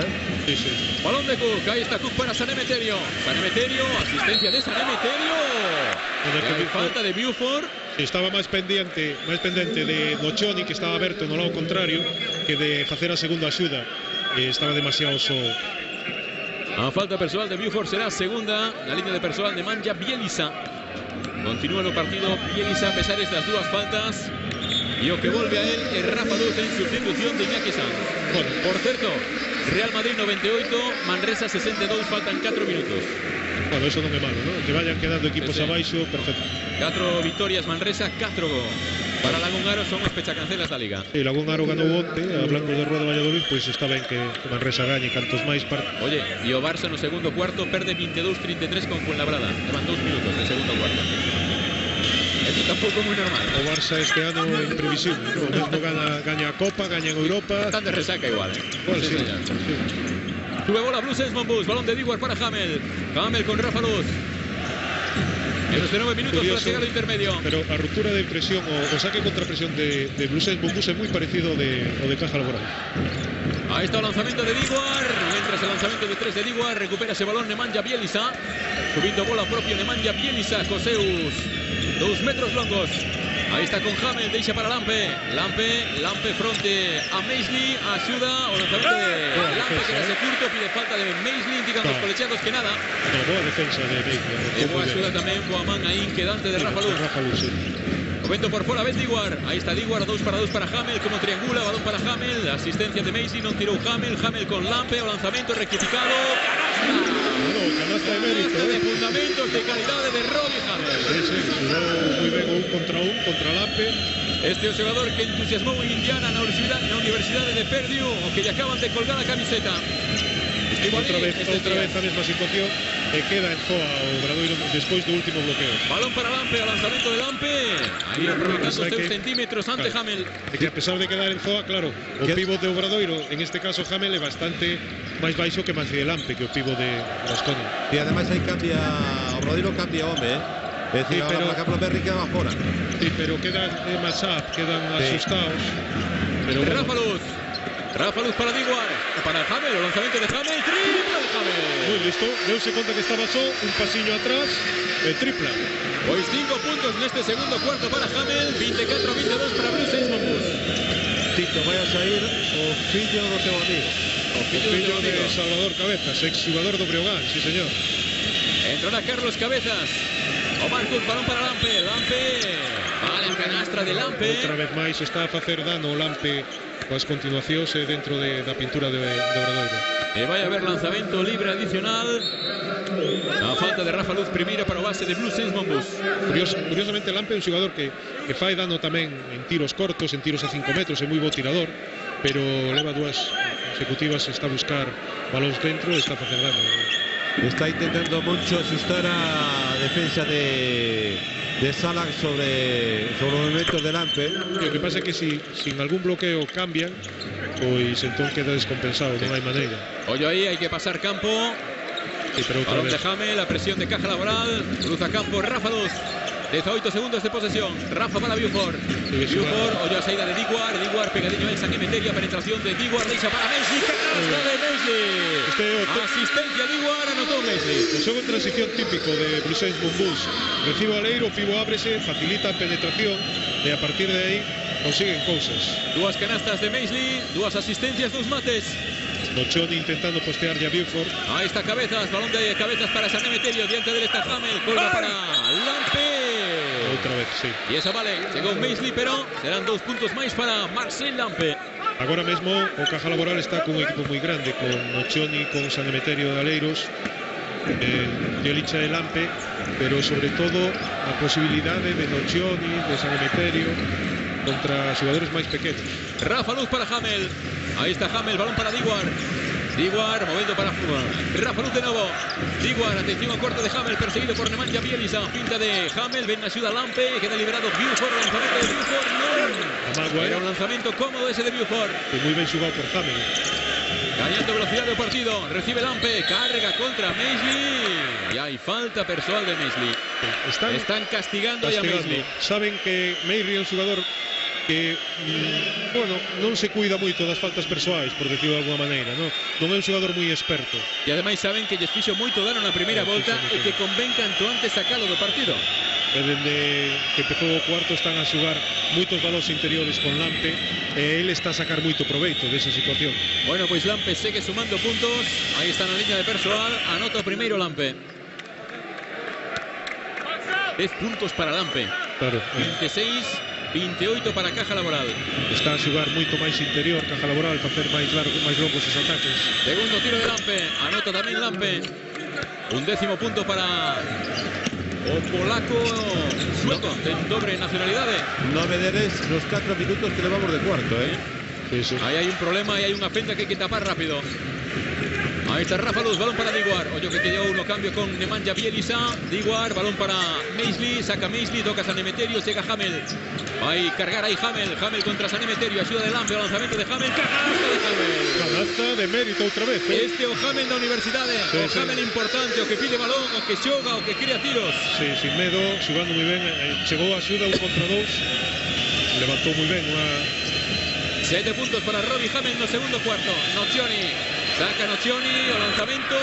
Sí. Balón de Cook, ahí está Cook para San Emeterio. San Emeterio, asistencia de San Emeterio. Falta de Buford. Estaba máis pendente de Nochoni, que estaba aberto no lado contrario, que de facer a segunda axuda. Estaba demasiado só. A falta persoal de Buford será segunda na línea de persoal de Nemanja Bielisa. Continúa no partido Bielisa a pesar estas dúas faltas. E o que volve a él é Rafa Duz en sustitución de Iñaki Sanz. Bueno, por certo, Real Madrid 98, Manresa 62, faltan 4 minutos. Bueno, eso non é malo, ¿no? Que vayan quedando equipos abaixo, perfecto. 4 victorias Manresa, 4 para Lagún Aro, son os pechacancelas da Liga. E Lagún Aro ganou onte, a Blancos de Rueda Valladolid, pois está ben que Manresa gañe cantos máis partidos. Oye, e o Barça no segundo cuarto perde 22-33 con Fuenlabrada. Llevan 2 minutos de segundo cuarto. Esto tampouco é moi normal. O Barça este ano é imprevisible, ¿no? O mesmo gaña a Copa, gaña en Europa. Están de resaca igual, Igual, sí. Sube bola Blue Saints Monbus, balón de Diguar para Hamel. Hamel con Rafa Luz. Menos de 9 minutos para llegar al intermedio. Pero a ruptura de presión o saque contra presión de Blue Saints Monbus é moi parecido ao de Caja Laboral. Ahí está el lanzamiento de Diguar. Mientras el lanzamiento de 3 de Diguar, recupera ese balón Nemanja Bielisa. Subiendo bola propia Nemanja Bielisa, Coseus. 2 metros longos. Aí está con Hamel, deixa para Lampe. Lampe fronte a Maisley, axuda o lanzamento de Lampe que se curto, pide falta de Maisley, indican os colegiados que nada. Boa defensa de Maisley. E boa axuda tamén, boa man aí quedante de Rafa Luz. Sí. Momento por fora, Ben Diguar. Ahí está Diguar, 2 para Hamel, como triangula, balón para Hamel. Asistencia de Maisley, non tirou Hamel con Lampe, o lanzamento rectificado. Canasta de mérito. Canasta de fundamentos de calidade de Robbie Hamel. Sí, jugou moi ben un contra Lampe. Este é o xogador que entusiasmou en Indiana na Universidade de Purdue, o que lle acaban de colgar a camiseta. Outra vez a mesma situación e queda en zoa o Obradoiro despois do último bloqueo. Balón para Lampe, o lanzamento de Lampe. Aí aprovechando os seus centímetros ante Hamel. E que a pesar de quedar en zoa, claro, o pívot de Obradoiro, en este caso Hamel, é bastante máis baixo que Macías Lampe, que o pívot de Baskonia. E ademais aí Obradoiro cambia home, É dicir, sí, ahora Pablo Berry queda fora. Sí, pero quedan matchup, quedan asustados. Pero bueno. Rafa Luz para Diguar, para Hamel, o lanzamento de Hamel, tripla de Hamel. Muy listo, deuse conta que estaba só, un pasiño atrás, tripla. Pois 5 puntos neste segundo cuarto para Hamel, 24-22 para Blue Saints Monbus. Tito, vai a sair o fillo do teu amigo. O fillo de Salvador Cabezas, exjugador do Breogán, sí señor. Entrará Carlos Cabezas. Omar Cruz, balón para Lampe. Vale, canastra de Lampe. Outra vez máis está a facer dano o Lampe coas continuacións dentro da pintura de Obradoiro. E vai haber lanzamento libre adicional. A falta de Rafa Luz, primeira para o base de Blue Saints Monbus. Curiosamente, Lampe é un xogador que fai dano tamén en tiros cortos, en tiros a 5 metros, é moi bo tirador, pero leva 2 consecutivas, está a buscar balóns dentro e está a facer dano. Está intentando Moncho asustar a defensa de Salah sobre os movimentos de Lampe. O que pasa é que si en algún bloqueo cambian, pois entón queda descompensado, non hai maneira. Ollo aí, hai que pasar campo. Sí, pero outra balón vez. de Hamel, la presión de Caja Laboral, cruza campo Rafa Luz. 18 segundos de posesión. Rafa para Buford. Buford, ollo a saída de Diguar. Diguar pegadillo en San Emeterio. Penetración de Diguar. Deixa para Maisley. Canasta de Maisley. Asistencia Diguar. Anotó Maisley. O xogo en transición típico de Blue Saints Monbus. Recibo a Leiro, o pivo ábrese, facilita a penetración e a partir de aí consiguen cousas. 2 canastas de Maisley. 2 asistencias, 2 mates. Nochoni intentando postearlle a Buford. Ahí está Cabezas. Balón de Cabezas para San Emeterio. Diante del está Hamel. Colga para Lampe. Outra vez, sí. E esa vale, chegou Maisley, pero serán 2 puntos máis para Marcel Lampe. Agora mesmo o Caja Laboral está con un equipo moi grande, con Nochoni, con San Emeterio de Aleiros, Diolicha de Lampe, pero sobre todo a posibilidade de Nochoni, de San Emeterio contra xogadores máis pequenos. Rafa Luz para Hamel. Ahí está Hamel, balón para Diguar. Diguar, movendo para Rafa Luz de novo. Diguar, atención al corte de Hamel, perseguido por Nemanja Bjelica. Pinta de Hamel, ven ayuda a Lampe, queda liberado Buford, lanzamiento de Buford, no. Era un lanzamiento cómodo ese de Buford. Muy bien jugado por Hamel. Ganando velocidad del partido, recibe Lampe, carga contra Maisley. Y hay falta personal de Maisley. Están castigando a Maisley. Saben que Maisley é un jugador que, bueno, non se cuida moito das faltas persoais, por decirlo de alguma maneira, non é un xogador moi experto. E ademais saben que lles fixo moito dano na primeira volta e que convén canto antes sacalo do partido. E dende que empezou o cuarto están a xogar moitos balóns interiores con Lampe e ele está a sacar moito proveito desa situación. Bueno, pois Lampe segue sumando puntos. Aí está na liña de persoal, anota o primeiro Lampe. 10 puntos para Lampe. Claro. 26 28 para Caja Laboral. Está a xogar moito máis interior Caja Laboral para facer máis longos os ataques. Segundo tiro de Lampe, anota tamén Lampe. Un 10º punto para o polaco sueco de doble nacionalidade. No me deres los 4 minutos que levamos de cuarto, Sí. Ahí hay un problema y hay una fenda que hay que tapar rápido. Ahí está Rafa Luz, balón para Diguar. Oye que quedó uno cambio con Nemanja Bjelica. Diguar, balón para Maisley, saca Maisley, toca San Emeterio, llega Hamel. Va a cargar ahí Hamel contra San Emeterio, ayuda de Lampe, lanzamiento de Hamel, canasta de Hamel. Canasta de mérito outra vez. Este o Hamel da Universidade, o Hamel importante, o que pide balón, o que xoga, o que crea tiros. Sí, sin medo, xogando moi ben, chegou a axuda 1 contra 2. Levantou moi ben unha 7 puntos para Robbie Hamel no segundo cuarto. Nochioni, saca Nochioni, o lanzamento,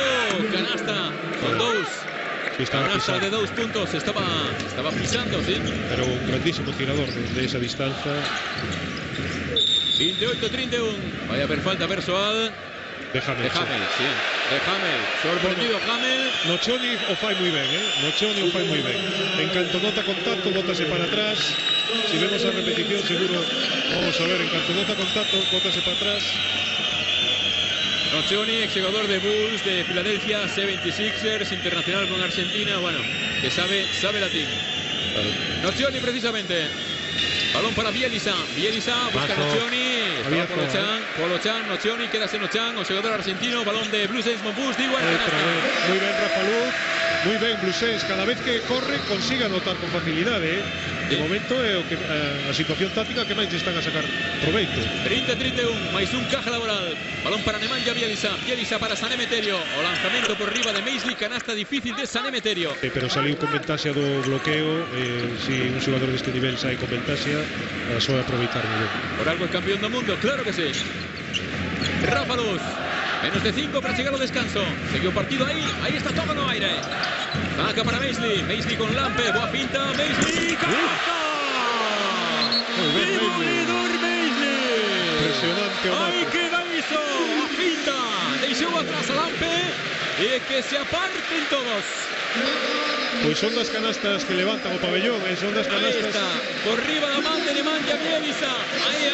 canasta, son 2. Canasta de 2 puntos, estaba pisando, sí. Pero un grandísimo tirador desde esa distancia. 28-31. Vaya a haber falta persoal. De Hamel, sí. De Hamel. Sorprendido Hamel. Nocioni o fai moi ben, Nocioni o fai moi ben. En canto nota contacto, bótase para atrás. Si vemos a repetición, seguro vamos a ver. En canto nota contacto, bótase para atrás. Nocioni, exjugador de Bulls de Filadelfia, 76ers, internacional con Argentina. Bueno, que sabe latín. Claro. Nocioni precisamente. Balón para Bielisa. Bielisa busca Nocioni. Polo Chan, Nocioni, quédase Nocioni, o jugador argentino. Balón de Blue Saints Monbus. Digo, muy bien, Rafa Luz. Muy bien, Blue Saints. Cada vez que corre consigue anotar con facilidad. De momento a situación táctica que máis están a sacar proveito. 30-31, máis un caja laboral. Balón para Nemanja Bielisa. Bielisa para San Emeterio. O lanzamento por riba de Maisley. Canasta difícil de San Emeterio. Pero saliu con ventaxa do bloqueo. Si un xogador deste nivel sai con ventaxa, só aproveitar moi ben. Por algo es campeón del mundo, claro que sí. Rafa Luz. Menos de 5 para llegar al descanso. Seguiu o partido aí está todo no aire. Saca para Maisley. Maisley con Lampe. Boa pinta. Maisley. ¡Canasta! ¡Demolidor Maisley! Impresionante. Aí queda iso. A pinta. Deixou atrás a Lampe. E que se aparten todos. Pois son das canastas que levantan o pabellón. Son das canastas. Aí está. Por riba da man de Nemanja Bielisa. Aí.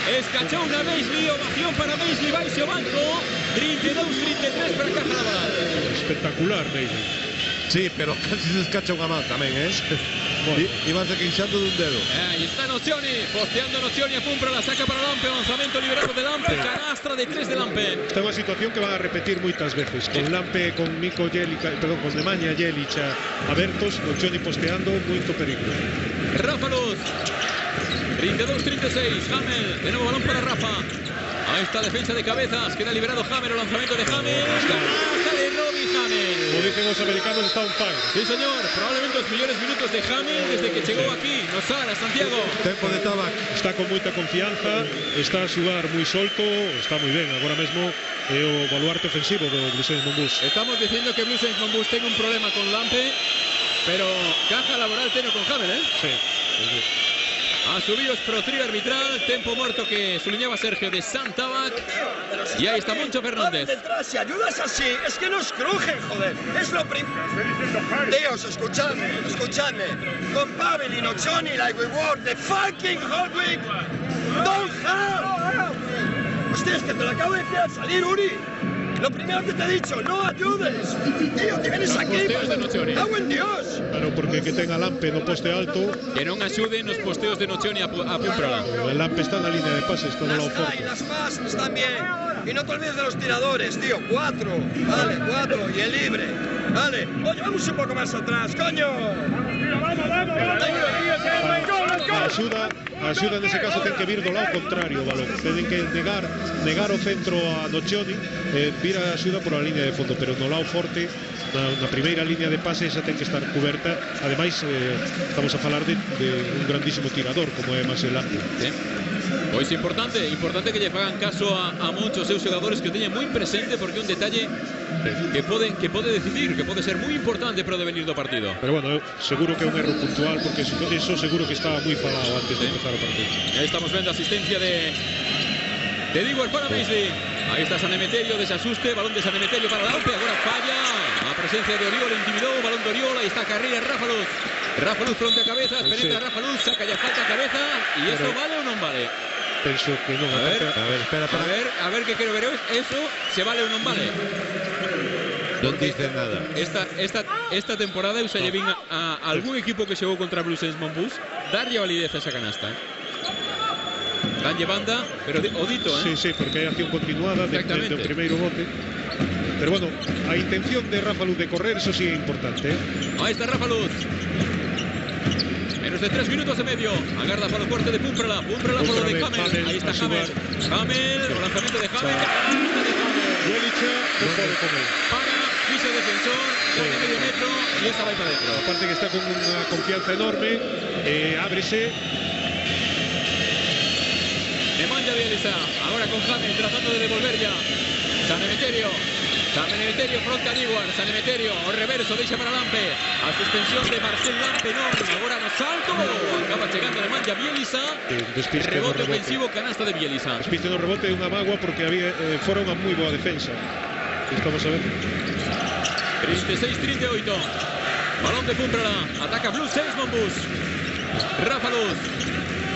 Escachou una Maisley, ovación para Maisley, vai ao banco. 32-33 para Caja Laboral. Espectacular, Maisley. Sí, pero casi se escacha unha man tamén, Bueno. Iban se quinchando dun dedo. Ahí está Nocioni, posteando Nocioni a Pumpra, la saca para Lampe, lanzamento liberado de Lampe, canastra de 3 de Lampe. Esta é unha situación que van a repetir moitas veces. Con Lampe, con Nico Jelic, con Nemanja Jelic abertos, Nocioni posteando, moito perigo. Rafa Luz. 32-36, Hamel, de nuevo balón para Rafa. Ahí está defensa de cabezas, queda liberado Hamel, o lanzamiento de Hamel. Canasta de Robbie Hamel. Como dicen los americanos, está on fire. Sí, señor, probablemente los mejores minutos de Hamel desde que llegó aquí, nos sale a Santiago. Tempo de Tabac. Está con moita confianza, está a xugar moi solto, está moi ben. Agora mesmo é o baluarte ofensivo do Blue Saints Monbus. Estamos diciendo que Blue Saints Monbus ten un problema con Lampe, pero Caja Laboral tiene con Hamel, Sí. Ha subido Sprotri arbitral, tempo muerto que suliñaba Sergio de Santabac. Y ahí está Moncho Fernández. Detrás, si ayudas así, es que nos crujen, joder. Es lo primero. Dios, escuchadme. Con Pavel y Nocioni, like we were the fucking whole week. Don't help. Hostia, es que te lo acabo de decir al salir, Uri. Lo primero que te he dicho, no ayudes. Tío, te vienes aquí. ¡Cago en Dios! Claro, porque que tenga Lampe no poste alto. Que non axuden nos posteos de Nocioni a Pumprala. El Lampe está en la línea de pases, está no lado Las hay, fuerte. las pases también. Y no te olvides de los tiradores, tío. 4. Vale, 4. Y el libre. Vale. Oye, vamos un poco más atrás, coño. A axuda nese caso ten que vir do lado contrario o balón. Tenen que negar o centro a Nocioni, vir a axuda por a línea de fondo, pero no lado forte, na primeira línea de pase, esa ten que estar cuberta. Ademais, estamos a falar de un grandísimo tirador como é Marcel Lampe. Sí. Pois importante que lle fagan caso a muchos seus xogadores que teñen moi presente, porque un detalle que pode decidir, que pode ser moi importante para o devenir do partido. Pero bueno, seguro que é un erro puntual, porque eso seguro que estaba moi falado antes de empezar o partido. Aí estamos vendo asistencia de Digor para Maisley. Aí está San Emeterio, desasuste, balón de San Emeterio para Lampe, agora falla. A presencia de Oriol intimidou, balón de Oriol, aí está Carrera, Rafa Luz. Rafa Luz fronte a cabeza, penetra Rafa Luz, saca ya falta a cabeza, e eso vale ou non vale? Penso que non. A ver, espera. A ver que quero ver eso, se vale ou non vale. Non dicen nada. Esta temporada eu se lle vin a algún equipo que xogou contra Blue Saints Monbus darlle validez a esa canasta. Danlle banda, pero o dito, Sí, porque hai acción continuada do primeiro bote. Pero bueno, a intención de Rafa Luz de correr, eso sí é importante. Ahí está Rafa Luz. Menos de 3 minutos y medio. Agarra para el fuerte de Pumprala. Pumprala por lo de Hamel. Ahí está Hamel. Hamel, el lanzamiento de Hamel. Jelic no puede comer. Para, piso defensor, de medio metro y esta va para adentro. Aparte que está con una confianza enorme, ábrese. Nemanja Bielisa, ahora con Hamel tratando de devolver ya. San Emeterio. San Emeterio fronte a Diguar. San Emeterio, o reverso, deixa para Lampe. A suspensión de Marcel Lampe, non. Agora no salto. Acaba chegando a Nemanja Bjelica. Rebote ofensivo, canasta de Bjelica. Despiste no rebote e unha mágoa porque había fora unha moi boa defensa. Estamos a ver. 36-38. Balón de Pumprala. Ataca Blue Sails Monbus. Rafa Luz.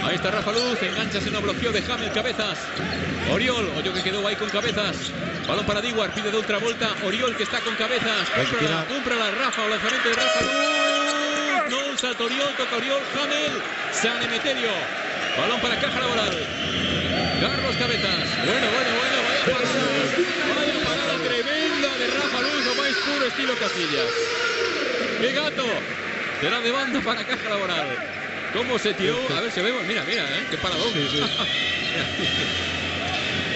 Ahí está Rafa Luz. Engancha, no bloqueo de Hamel. Cabezas. Oriol. Oyo que quedó ahí con Cabezas. Balón para Diguar. Pide de ultra vuelta. Oriol que está con Cabezas. Pumprala. Rafa. O lanzamiento de Rafa Luz. No, un salto Oriol. Toca Oriol. Hamel. San Emeterio. Balón para Caja Laboral. Carlos Cabezas. Bueno. Vaya parada tremenda de Rafa Luz. Lo más puro estilo Casillas. ¡Qué gato! Será de banda para Caja Laboral. ¿Cómo se tiró? A ver si vemos. Mira, qué paradón. Sí.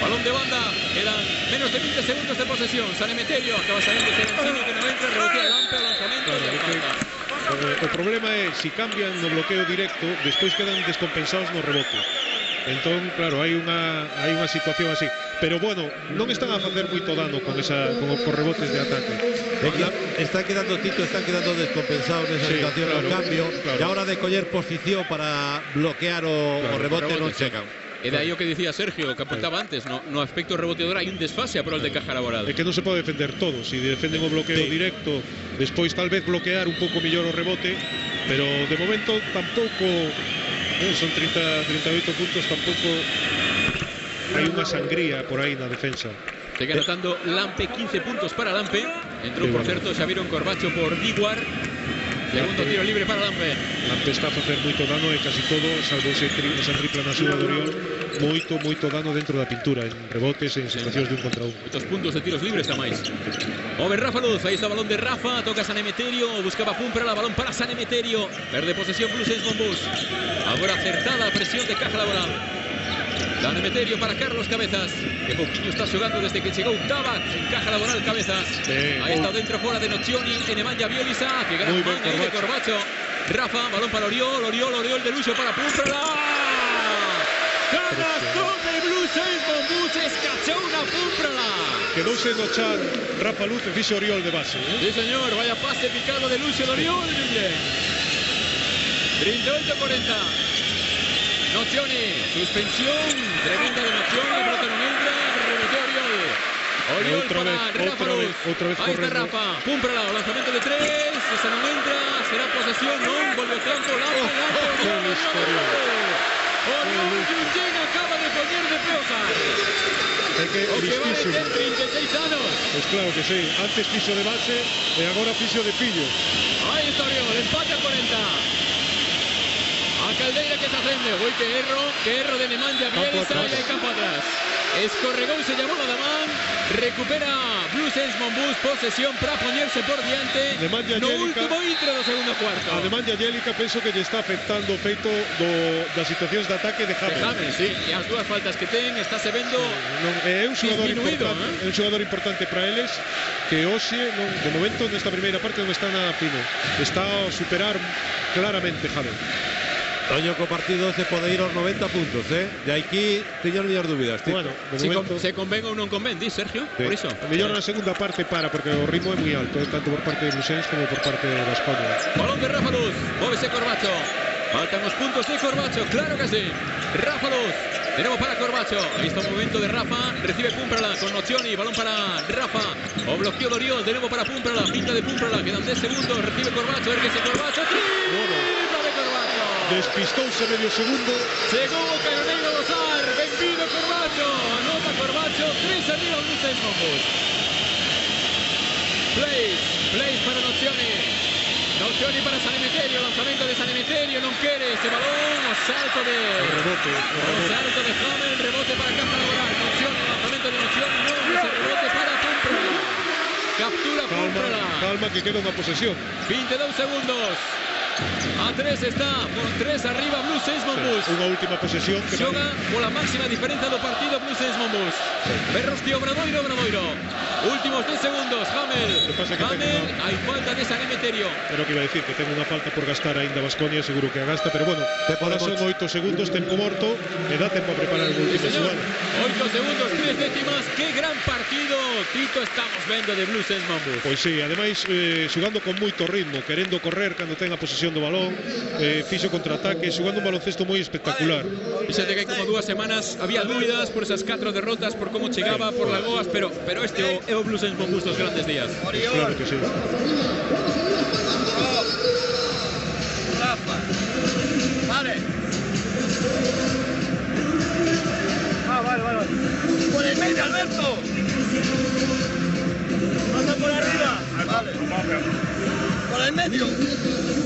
Balón de banda. Quedan menos de 20 segundos de posesión. San Emeterio acaba saliendo Serencino que no entra. Rebotea Lampe, lanzamiento y falta. O problema é, se cambian no bloqueo directo, despois quedan descompensados no rebote. Entón, claro, hai unha situación así. Pero bueno, non están a facer moito dano con rebotes de ataque. Están quedando descompensados nesa situación, claro, cambio. E a hora de coller posición para bloquear o rebote non chegan. E de aí o que dicía Sergio, que apuntaba antes, no aspecto reboteador hai un desfase a prol de Caja Laboral. É que non se pode defender todo. Se defenden o bloqueo directo, despois tal vez bloquear un pouco mellor o rebote, pero de momento tampouco son 38 puntos, tampouco hai unha sangría por aí na defensa. Sigue anotando Lampe, 15 puntos para Lampe. Entrou, por certo, Xavier Corbacho por Diguar. Segundo tiro libre para Lampe. Lampe está a facer moito dano e casi todo, salvo esa tripla na súa de Oriol, moito dano dentro da pintura, en rebotes, en situacións de un contra un. Moitos puntos de tiros libres a máis. Move Rafa Luz, aí está o balón de Rafa, toca San Emeterio, buscaba Pumprala, balón para San Emeterio. Perde posesión Blue Sails Monbus. Agora acertada a presión de Caja Laboral. San Emeterio para Carlos Cabezas, que poquinho está xogando desde que chegou Tabac en Caja Laboral. Cabezas, aí está dentro, fora de Nocioni, en Nemanja Bjelica, que gran man aí de Corbacho. Rafa, balón para Oriol de luxo para Pumprala. Canastón de Blue Sails Monbus, escachou na Pumprala. Quedouse no chan Rafa Luz e fixo Oriol de base. Sí, señor, vaya pase picado de luxo de Oriol. 38-40. Nocioni, suspensión tremenda de Nocioni, pelota non entra, rebote Oriol para Rafa Luz. Ahí está Rafa, Pumprala, o lanzamento de 3, esa non entra, será posesión, non, volve ao campo, Lampe, Oriol Yunyen acaba de poñer de peosa. O que vale ter 36 anos. Pues claro que sí, antes fixo de base e agora fixo de pillo. Aí está Oriol, empate a 40. A Caldeira que se acende. Uy, que erro de Nemanja Bjelica y hay campo atrás. Escorregón, se llamó la Damán. Recupera Blue Sails Monbus, posesión para poñerse por diante. No último intro do segundo cuarto. A Nemanja Bjelica penso que lle está afectando o feito das situacións de ataque de Hamel. Sí, e as dúas faltas que ten está se vendo é un xogador importante para eles, que hoxe, de momento, nesta primeira parte non está nada fino. Está a superar claramente Hamel. Toño, co partido se pode ir aos 90 puntos, E aquí teño as miñas dúbidas. Bueno, se conven ou non conven, di Sergio, sí. Por iso. Mellor na segunda parte porque o ritmo é moi alto, tanto por parte de Blue Sails como por parte de Baskonia. Balón de Rafa Luz, móvese Corbacho. Faltan os puntos de Corbacho, claro que sí. Rafa Luz, de nuevo para Corbacho. Ahí está un movimiento de Rafa, recibe Pumprala con Nocioni, balón para Rafa. O bloqueo de Oriol, de nuevo para Pumprala, pinta de Pumprala, quedan 10 segundos, recibe Corbacho, erguese Corbacho, despistouse medio segundo. Chegou o Caroneiro do Sar. Benvido Corbacho. Anota Corbacho. 3 arriba Blue Sails Monbus. Plays para Nocioni. Nocioni para San Emeterio. Lanzamento de San Emeterio. Non quere ese balón. O salto de Hamel. Rebote para Caja Laboral. Nocioni. Lanzamento de Nocioni. No. Ese rebote para Pumprala. Captura Pumprala. Calma que queda unha posesión. 22 segundos. A 3 está, por 3 arriba Blue Sails Monbus. Unha última posesión que xoga pola máxima diferencia do partido Blue Sails Monbus. Berrosti Obradoiro. Últimos 10 segundos. Hamel, hai falta de San Emeterio. Pero que iba a decir que ten unha falta por gastar aínda Baskonia, seguro que a gasta, pero bueno, ahora son 8 segundos, tempo morto, e dá tempo a preparar o último xugada. 8 segundos, 3 décimas. Que gran partido Tito estamos vendo de Blues Saints Monbus. Pois sí, ademais xugando con moito ritmo, querendo correr cando ten a posesión do balón, fixo contraataque, xugando un baloncesto moi espectacular. Fíxate que hai como 2 semanas había dúbidas por esas 4 derrotas, por como chegaba, por Lagoas, pero este é o Blues Saints Monbus dos grandes días. Claro que sí. Rafa. Vale. Vale. Por el medio, Alberto. Pasa por arriba. Vale. Por el medio.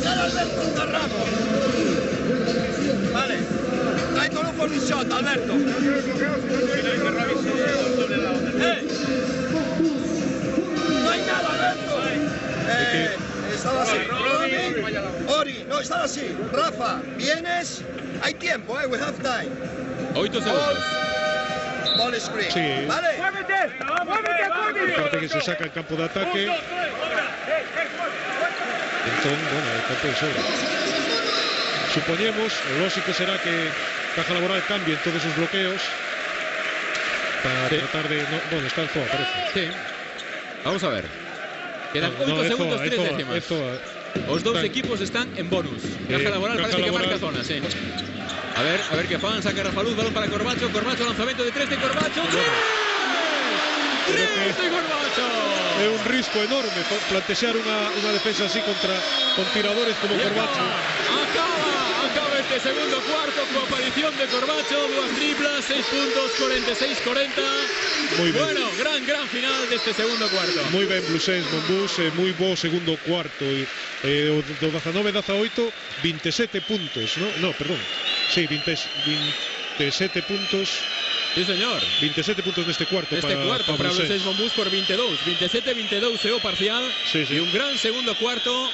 Dale, Alberto, está Ramos. Vale. Trae todo por un shot, Alberto. No hay nada, Alberto. Estaba así. Ori, no, estaba así. Rafa, vienes. Hay tiempo, we have time. 8 segundos. Ball screen. Sí. Vale. Parte que se saca el campo de ataque. Entón, bueno, el campo de sobra. Supoñemos, o lógico será que Caja Laboral cambie todos sus bloqueos para tratar de... No, bueno, está en Zoa, parece. Sí. Vamos a ver. Quedan 8 segundos, 3 décimas. Os dous equipos están en bonus. Caja Laboral parece que marca zona, sí. A ver que fan, saca Rafa Luz, balón para Corbacho, lanzamiento de 3 de Corbacho. ¡3 de Corbacho! É un risco enorme plantexar unha defensa así con tiradores como Corbacho. Acaba este segundo cuarto coa aparición de Corbacho, 2 triplas, 6 puntos, 46-40. Moi ben. Bueno, gran final deste segundo cuarto. Moi ben Blues Saints Monbus, moi bo segundo cuarto. Do 19-18, 27 puntos, no, perdón. Sí, 27 puntos. Sí, señor. 27 puntos neste cuarto para Blues Saints Monbus por 22. 27-22 é o parcial. Sí. E un gran segundo cuarto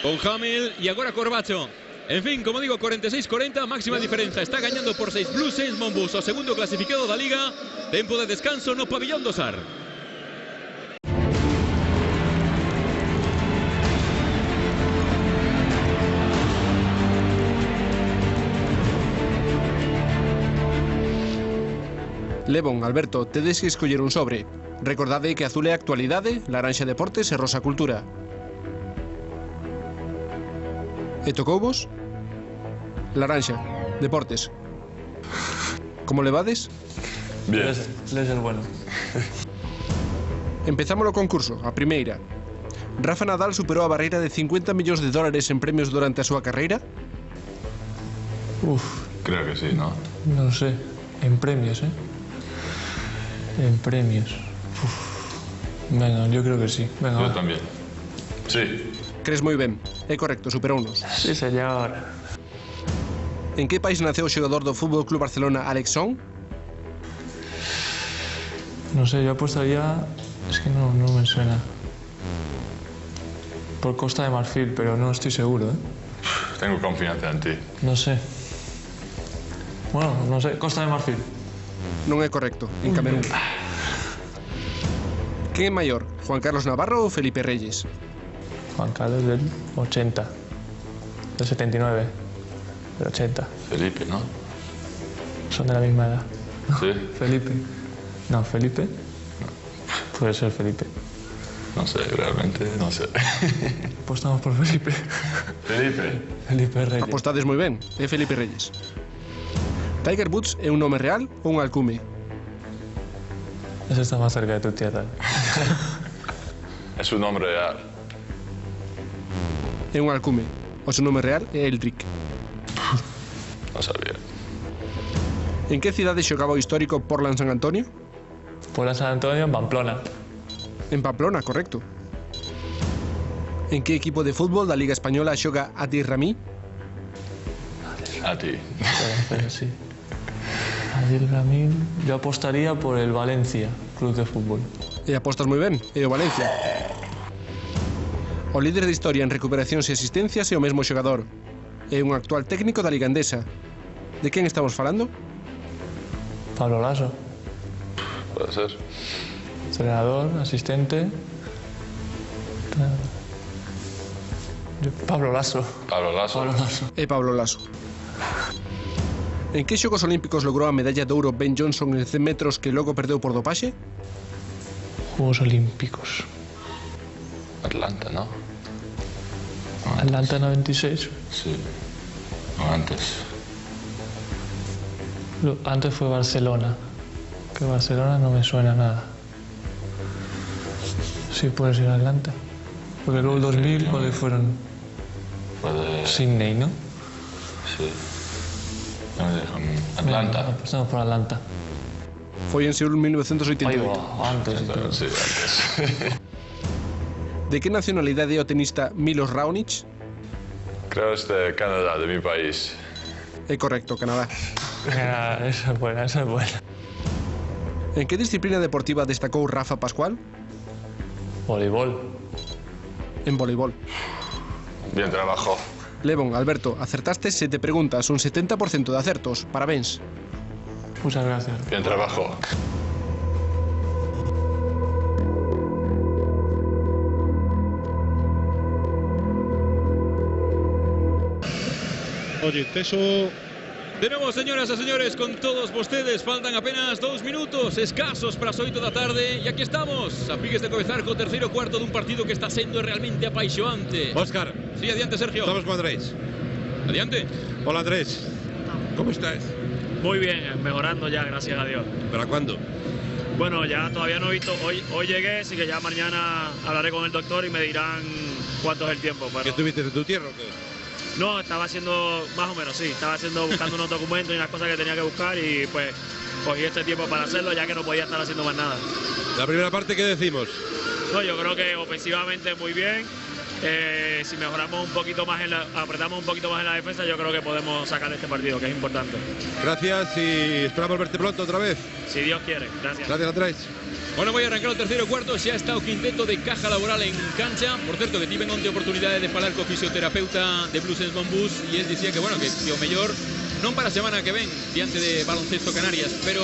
con Hamil e agora Corbacho. En fin, como digo, 46-40, máxima diferenza. Está gañando por 6 Blues Saints Monbus, o segundo clasificado da Liga. Tempo de descanso no pabillón do Sar. Levon, Alberto, tedes que escoller un sobre. Recordade que azul é actualidade, laranxa deportes e rosa cultura. E tocouvos? Laranxa, deportes. Como levades? Bien. Les el bueno. Empezamos o concurso, a primeira. Rafa Nadal superou a barreira de 50 millóns de dólares en premios durante a súa carreira? Creo que sí, ¿no? No sé, en premios, En premios. Venga, yo creo que sí. Venga, Yo también. Sí. Crees moi ben. É correcto, superounos. Sí, señor. En que país naceu o xogador do Fútbol Club Barcelona Alex Song? No sé, yo apostaría... Es que no me suena. Por Costa de Marfil, pero no estoy seguro, Tengo confianza en ti. No sé. Bueno, no sé. Costa de Marfil. Non é correcto, en Camerún. Quen é maior, Juan Carlos Navarro ou Felipe Reyes? Juan Carlos del 80. Del 79. Del 80. Felipe, ¿no? Son de la misma edad. Sí. Felipe. No, Felipe. Puede ser Felipe. No sé, realmente no sé. Apostamos por Felipe. Felipe. Felipe Reyes. Apostades moi ben, é Felipe Reyes. Tiger Woods é un nome real ou un alcume? Ese está más cerca de tu tierra. Es un nombre real. É un alcume. O seu nome real é Eldrick. No sabía. En que cidade xogaba o histórico Portland San Antonio? Puebla San Antonio, en Pamplona. En Pamplona, correcto. En que equipo de fútbol da Liga Española xoga Atir Rami? A ti. Pero sí. Adil Ramil. Yo apostaría por el Valencia Club de Fútbol. E apostas moi ben, é o Valencia. O líder de historia en recuperacións e asistencias é o mesmo xogador. É un actual técnico da Liga Endesa. De quen estamos falando? Pablo Laso. Puede ser. Entrenador, asistente. Pablo Laso. Pablo Lasso. Pablo Laso. É Pablo Laso. En que Xogos Olímpicos logrou a medalla de ouro Ben Johnson en 100 metros que logo perdeu por dopaxe? Juegos Olímpicos. Atlanta, ¿no? Atlanta 96. Sí. No, antes. Antes fue Barcelona. Que Barcelona no me suena nada. Sí, puede ser Atlanta. Porque luego el 2000, ¿cuáles fueron? Puede... Sydney, ¿no? Sí. Atlanta. Venga, apostamos por Atlanta. Foi en Seúl 1988. Ahí va, antes y todo. Sí, antes. De que nacionalidade é o tenista Milos Raonic? Creo es de Canadá, de mi país. É correcto, Canadá. Esa es buena, esa es buena. En que disciplina deportiva destacou Rafa Pascual? Voleibol. En voleibol. Bien trabajo. Levon, Alberto, acertaste 7 preguntas, un 70% de acertos. Parabéns. Muchas gracias. Bien trabajo. Oye, eso... De nuevo, señoras y señores, con todos ustedes, faltan apenas 2 minutos escasos para as 8 da tarde. E aquí estamos, a piques de comezar co terceiro cuarto dun partido que está sendo realmente apaixoante. Óscar. Sí, adiante, Sergio. Estamos con Andrés. Adiante. Hola, Andrés. ¿Cómo estás? Muy bien, mejorando ya, gracias a Dios. ¿Para cuándo? Bueno, ya todavía no he visto, hoy llegué, así que ya mañana hablaré con el doctor y me dirán cuánto es el tiempo. Pero... ¿Que estuviste en tu tierra o qué? No, estaba haciendo, más o menos, sí, buscando unos documentos y unas cosas que tenía que buscar y pues cogí este tiempo para hacerlo ya que no podía estar haciendo más nada. La primera parte, ¿qué decimos? No, yo creo que ofensivamente muy bien. Si mejoramos un poquito más, apretamos un poquito más en la defensa, yo creo que podemos sacar este partido, que es importante. Gracias y esperamos verte pronto otra vez. Si Dios quiere, gracias. Gracias, Andrés. Bueno, voy a arrancar o terceiro cuarto, xa está o quinteto de Caja Laboral en cancha. Por certo, que tiven onte oportunidade de falar co fisioterapeuta de Blues Monbus e él dicía que, bueno, que o mellor non para a semana que ven diante de Baloncesto Canarias, pero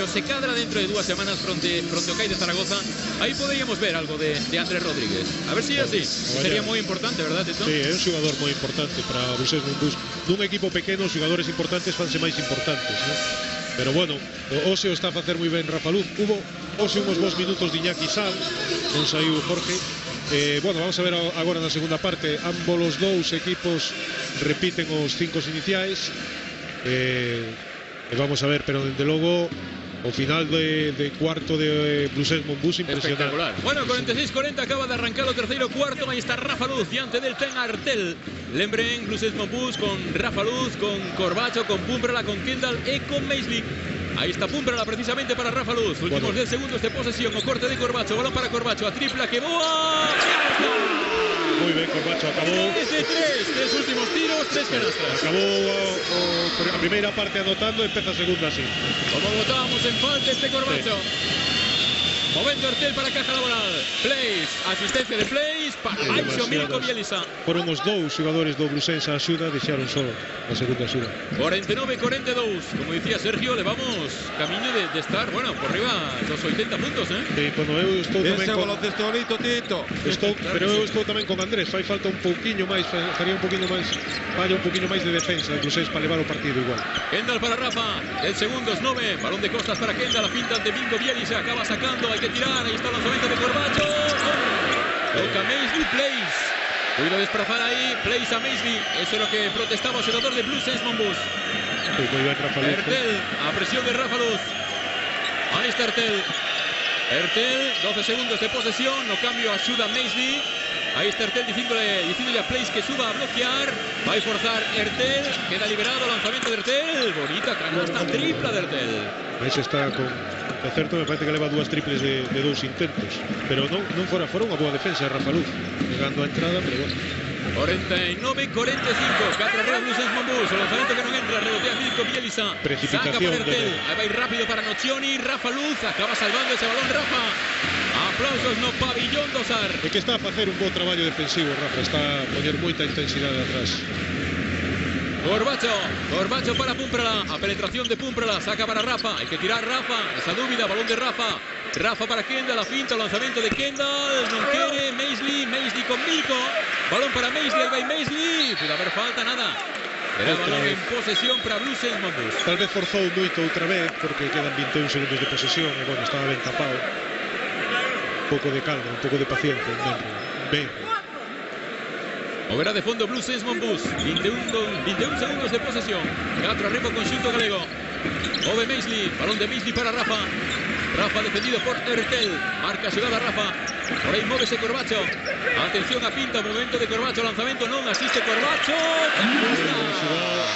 se cadra dentro de 2 semanas fronte ao CAI de Zaragoza. Aí poderíamos ver algo de Andrés Rodríguez. A ver si é así. Sería moi importante, verdad, Tito? Sí, é un xogador moi importante para Blues Monbus. Dun equipo pequeno, os xogadores importantes fanse máis importantes, ¿no? Pero bueno, hoxe o está a facer moi ben Rafa Luz. Hubo hoxe uns bons minutos de Iñaki Sal, non saiu Jorge. Bueno, vamos a ver agora na segunda parte. Ambos os dous equipos repiten os 5 iniciais. Vamos a ver, pero desde logo o final de cuarto de Blues Monbus impresionante. Espectacular. Bueno, 46-40 acaba de arrancar o terceiro cuarto. Aí está Rafa Luz diante del Ten Artel. Lembren, Blues Monbus con Rafa Luz, con Corbacho, con Pumperla, con Kendall e con Maisley. Ahí está Pumperla precisamente para Rafa Luz. Últimos 10 segundos de posesión. O corte de Corbacho. Balón para Corbacho. A tripla que boa. Muy bien, Corbacho acabó. 3 de 3 últimos tiros, 3 canastas. Acabó a primeira parte anotando, empeza a segunda así. Como votábamos en falta este Corbacho. Sí. Momento Artel para Caja Laboral. Plays, asistencia de Plays para Baixo Milko Bielisa. Foron os dous xogadores do Bluesense a axuda, deixaron solo a segunda axuda. 49-42, como dicía Sergio, levamos camiño de estar, bueno, por arriba dos 80 puntos, ¿eh? Sí, bueno, eu estou tamén Ese con... baloncesto bonito, Tito. Pero eu estou tamén con Andrés, fai falta un pouquiño máis, faría un pouquiño máis, falla un pouquiño máis de defensa, Bluesense para levar o partido igual. Kendall para Rafa, 10 segundos, 9, balón de costas para Kendall, la pinta de Milko Bielisa, acaba sacando, hay que tirar, ahí está el lanzamiento de Corbacho. Toca Maisley, Plays. Pudo desplazar ahí, Plays a Maisley. Eso es lo que protestaba el jugador de Blues Monbus. Sí, muy bien, Rafa Luz. Ertel, a presión de Rafa Luz. Ahí está Ertel. Ertel, 12 segundos de posesión, no cambio, ayuda Maisley. Ahí está Ertel diciéndole a Plays que suba a bloquear. Va a forzar Ertel, queda liberado, lanzamiento de Ertel. Bonita canasta tripla de Ertel. Aí se está con acerto, me parece que leva 2 triples de 2 intentos. Pero non fora unha boa defensa de Rafa Luz, negando a entrada, pero bueno. 49-45, 4 arriba Blues Monbus, el lanzamiento que non entra, rebotea Milko Bielisa. Precipitación. Saca para Ertel, ahí va a ir rápido para Nocioni, Rafa Luz, acaba salvando ese balón Rafa. Aplausos no pabillón do Sar. É que está a facer un bo traballo defensivo, Rafa, está a poñer moita intensidade atrás. Corbacho para Pumperla, a penetración de Pumperla, saca para Rafa, hay que tirar Rafa, esa dúbida, balón de Rafa. Rafa para Kendall, la finta, el lanzamiento de Kendall, non quiere, Maisley con Milko, balón para Maisley, ahí va Maisley, puede haber falta, nada. Era balón en posesión para Blues Monbus. Tal vez forzou moito outra vez, porque quedan 21 segundos de posesión, e bueno, estaba ben tapado. pouco de calma, un pouco de paciencia. Ben. Moverá de fondo Blue Saints Monbus. 21 segundos de posesión. 4 arriba conxunto galego. Move Maisley. Balón de Maisley para Rafa. Rafa defendido por Ertel. Marca xogada Rafa. Por aí móvese Corbacho. Atención a Pinta. Momento de Corbacho. Lanzamento non. Asiste Corbacho.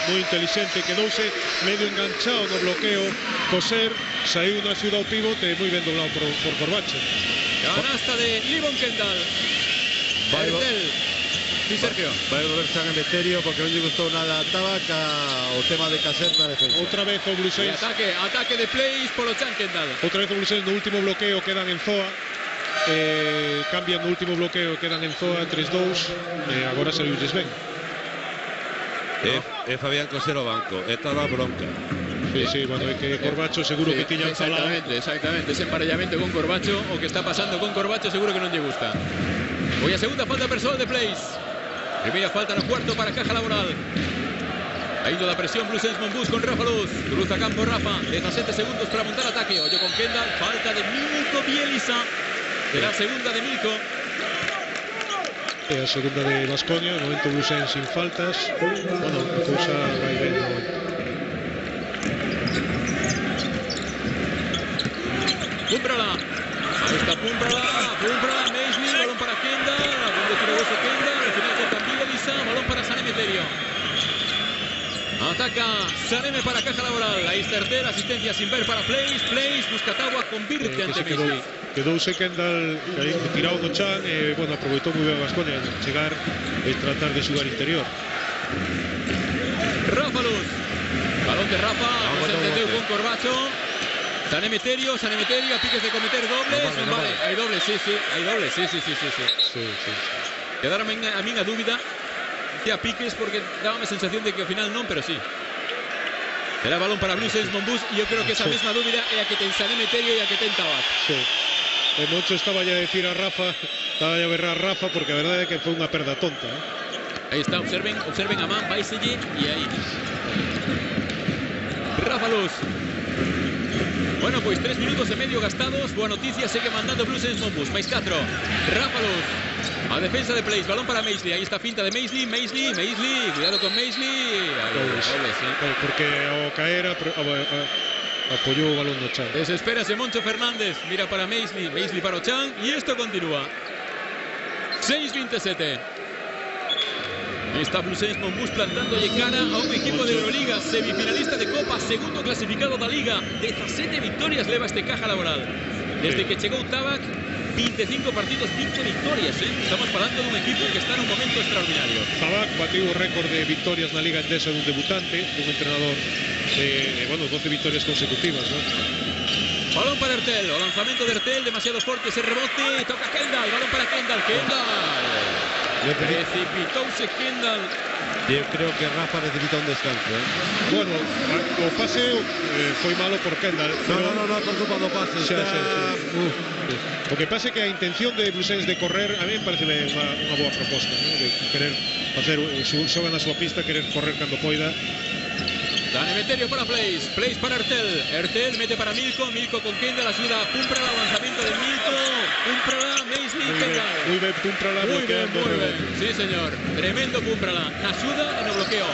Moi inteligente. Quedouse medio enganchado no bloqueo. Coser. Saiu na axuda ao pivote. Moi ben doblado por Corbacho. Canasta de Livon Kendall. Ertel. Sí, Sergio. Vai volver San Emeterio porque non lle gustou nada a Tabaca o tema de Caser na defensa. Outra vez o Blue Saints. Ataque de Place polo Chan Kendall. Outra vez o Blue Saints no último bloqueo quedan en Zoa. Cambian no último bloqueo, quedan en Zoa 3-2. Agora saliulles ben. Fabián Coser o banco. Estaba bronca. Sí, bueno, é que Corbacho seguro que tiñan falado. Exactamente, ese emparellamento con Corbacho, o que está pasando con Corbacho seguro que non lle gusta. Voy a segunda falta personal de Place. Primeira falta no cuarto para Caja Laboral. Ha ido la presión Blue Saints Monbus con Rafa Luz. Cruza campo Rafa. 17 segundos para montar ataque. Oye con Kendall. Falta de Milko Bielisa. Será segunda de Milko. A segunda de Baskonia. De momento Blue Saints sin faltas. Bueno, a cousa vai ben no momento. Pumbrala. Ahí está Pumbrala. Maisley. Balón para Kendall. Donde tiró eso Kendall. Al final toca Bielisa. Balón para San Emeterio. Ataca Saneme para Caja Laboral. Ahí está Ertel. Asistencia sin ver para Place. Buscatagua convierte ante Maisley. Quedouse Kendall tirado no Chan. Bueno, aproveitou moi ben a Baskonia chegar e tratar de xogar interior. Rafa Luz. Balón de Rafa. No se entendeu con Corbacho. San Emeterio, a piques de cometer dobles. No vale. Hay dobles, sí. Quedaron a mí a dúbida a piques porque daba a sensación de que ao final non, pero sí. Será balón para Blue Saints Monbus e eu creo que esa mesma dúbida é a que ten San Emeterio e a que ten Tabac. Sí. Moncho estaba ya a decir a Rafa, estaba ya a berrar a Rafa porque a verdade é que foi unha perda tonta. Aí está, observen a man, vaiselle e aí. Rafa Luz. Bueno, pues 3 minutos e medio gastados. Boa noticia, segue mandando Blue Saints Monbus. Mais 4. Rafa Luz. A defensa de Place. Balón para Maisley. Ahí está finta de Maisley. Cuidado con Maisley. Sí. Porque ao caer apoyou o balón no Chan. Desespérase Moncho Fernández. Mira para Maisley. Maisley para o Chan. Y esto continúa. 6-27. Está Blue Saints Monbus plantándolle cara a un equipo de Euroliga, semifinalista de Copa, segundo clasificado da Liga. 17 victorias leva este Caja Laboral. Desde que chegou Tabac, 25 partidos, 20 victorias. Estamos falando dun equipo que está nun momento extraordinario. Tabac bateu o récord de victorias na Liga Endesa dun debutante, dun entrenador de, 12 victorias consecutivas, ¿no? Balón para Ertel, o lanzamento de Ertel, demasiado fuerte ese rebote, toca Kendall, balón para Kendall. Precipitouse Kendall. Yo creo que Rafa necesita un descanso. Bueno, o pase foi malo por Kendall. No, por culpa do pase. Sí. O que pasa é que a intención de Blue Saints de correr a mí me parece unha boa proposta, ¿no? De querer facer xogan na súa pista, querer correr cando poida. San Emeterio para Place para Ertel mete para Milko con Kendall, ayuda a Pumprala, lanzamiento de Milko, Pumprala, Maisley, Kendall. Muy bien Pumprala, muy bien. Sí señor, tremendo Pumprala, ayuda en el bloqueo.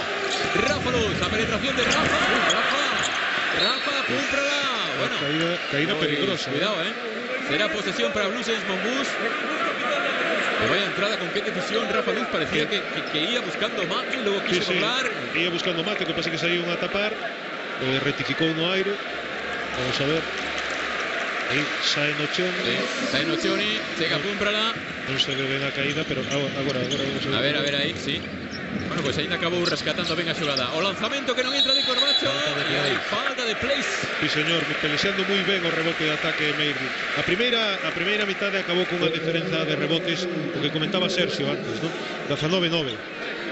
Rafa Luz, la penetración de Rafa, Pumprala. Bueno, caída peligrosa. Cuidado, será posesión para Blue Saints Monbus. Vaya entrada, con qué decisión Rafa Luz, parecía que iba buscando mate, luego quiso doblar. Iba buscando mate, que pasa que salió a tapar, rectificó no aire. Vamos a ver. Aí sae Nocioni, chega Pumprala. Non se ve ben a caída, pero agora vamos a ver. A ver aí, sí. Bueno, pues ainda acabou rescatando ben a xogada. O lanzamento que non entra de Corbacho. Falta de Place. Sí, señor, pelexando moi ben o rebote de ataque de Maisley. A primeira mitade acabou con unha diferenza de rebotes, o que comentaba Sergio antes, ¿no? 19-9.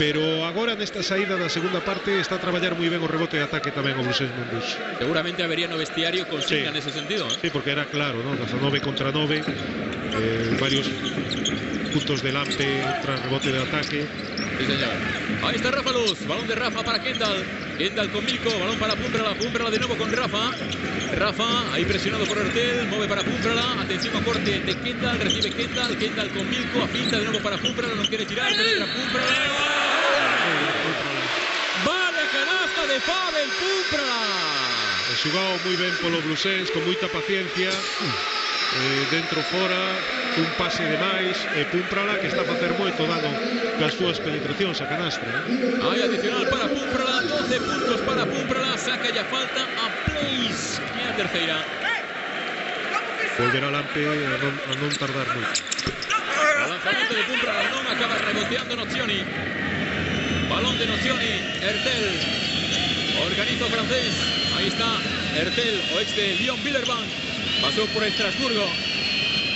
Pero agora nesta saída da segunda parte está a traballar moi ben o rebote de ataque tamén o Blue Saints Monbus. Seguramente habería no vestiario consigna nese sentido, ¿eh? Sí, porque era claro, ¿no? 19 contra 9, varios puntos delante tras rebote de ataque. Sí, señor. Ahí está Rafa Luz. Balón de Rafa para Kendall. Kendall con Milko. Balón para Pumprala. Pumprala de nuevo con Rafa. Rafa, ahí presionado por Ertel. Mueve para Pumprala. Atención a corte de Kendall. Recibe Kendall. Kendall con Milko. Afinta de nuevo para Pumprala. No quiere tirar. Penetra Pumprala. Vale, canasta de Pavel Pumprala. Ha xugado moi ben polo Blusens, con moita paciencia, dentro fora, un pase de máis, e Pumprala que está a facer moito dano cas súas penetracións a canastra. Hay adicional para Pumprala, 12 puntos para Pumprala, saca ya falta a Place, que é a terceira. Volverá Lampe a non tardar moito. O lanzamiento de Pumprala non acaba reboteando Nocioni. Balón de Nocioni, Ertel, organiza o francés. Ahí está Ertel, o ex de Lyon Villerban. Pasó por Estrasburgo.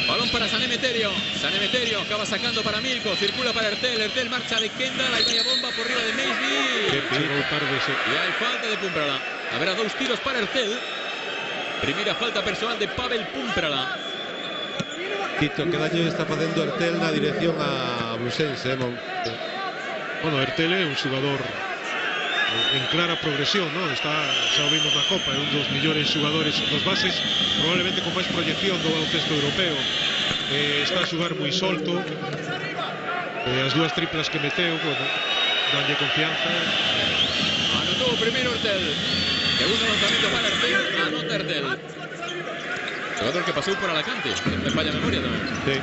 Balón para Sanemeterio. Sanemeterio acaba sacando para Milko. Circula para Ertel. Ertel marcha de Kendall. Ahí vaya bomba por arriba de Maisby. Y hay falta de Pumprala. Habrá 2 tiros para Ertel. Primeira falta personal de Pavel Pumprala. Tito, que daño está facendo Ertel na dirección a Blusens, Bueno, Ertel é un xogador en clara progresión, ¿no? Xa o vimos na Copa, é un dos millores xogadores dos bases, probablemente con máis proyección do baloncesto europeo. Está a xogar moi solto, as dúas triplas que meteu, bueno, danlle confianza. Anotó o primeiro Ertel. Segundo lanzamiento para Ertel, anota Ertel. Jugador que pasou por Alacante, que me falla a memoria tamén. Sí.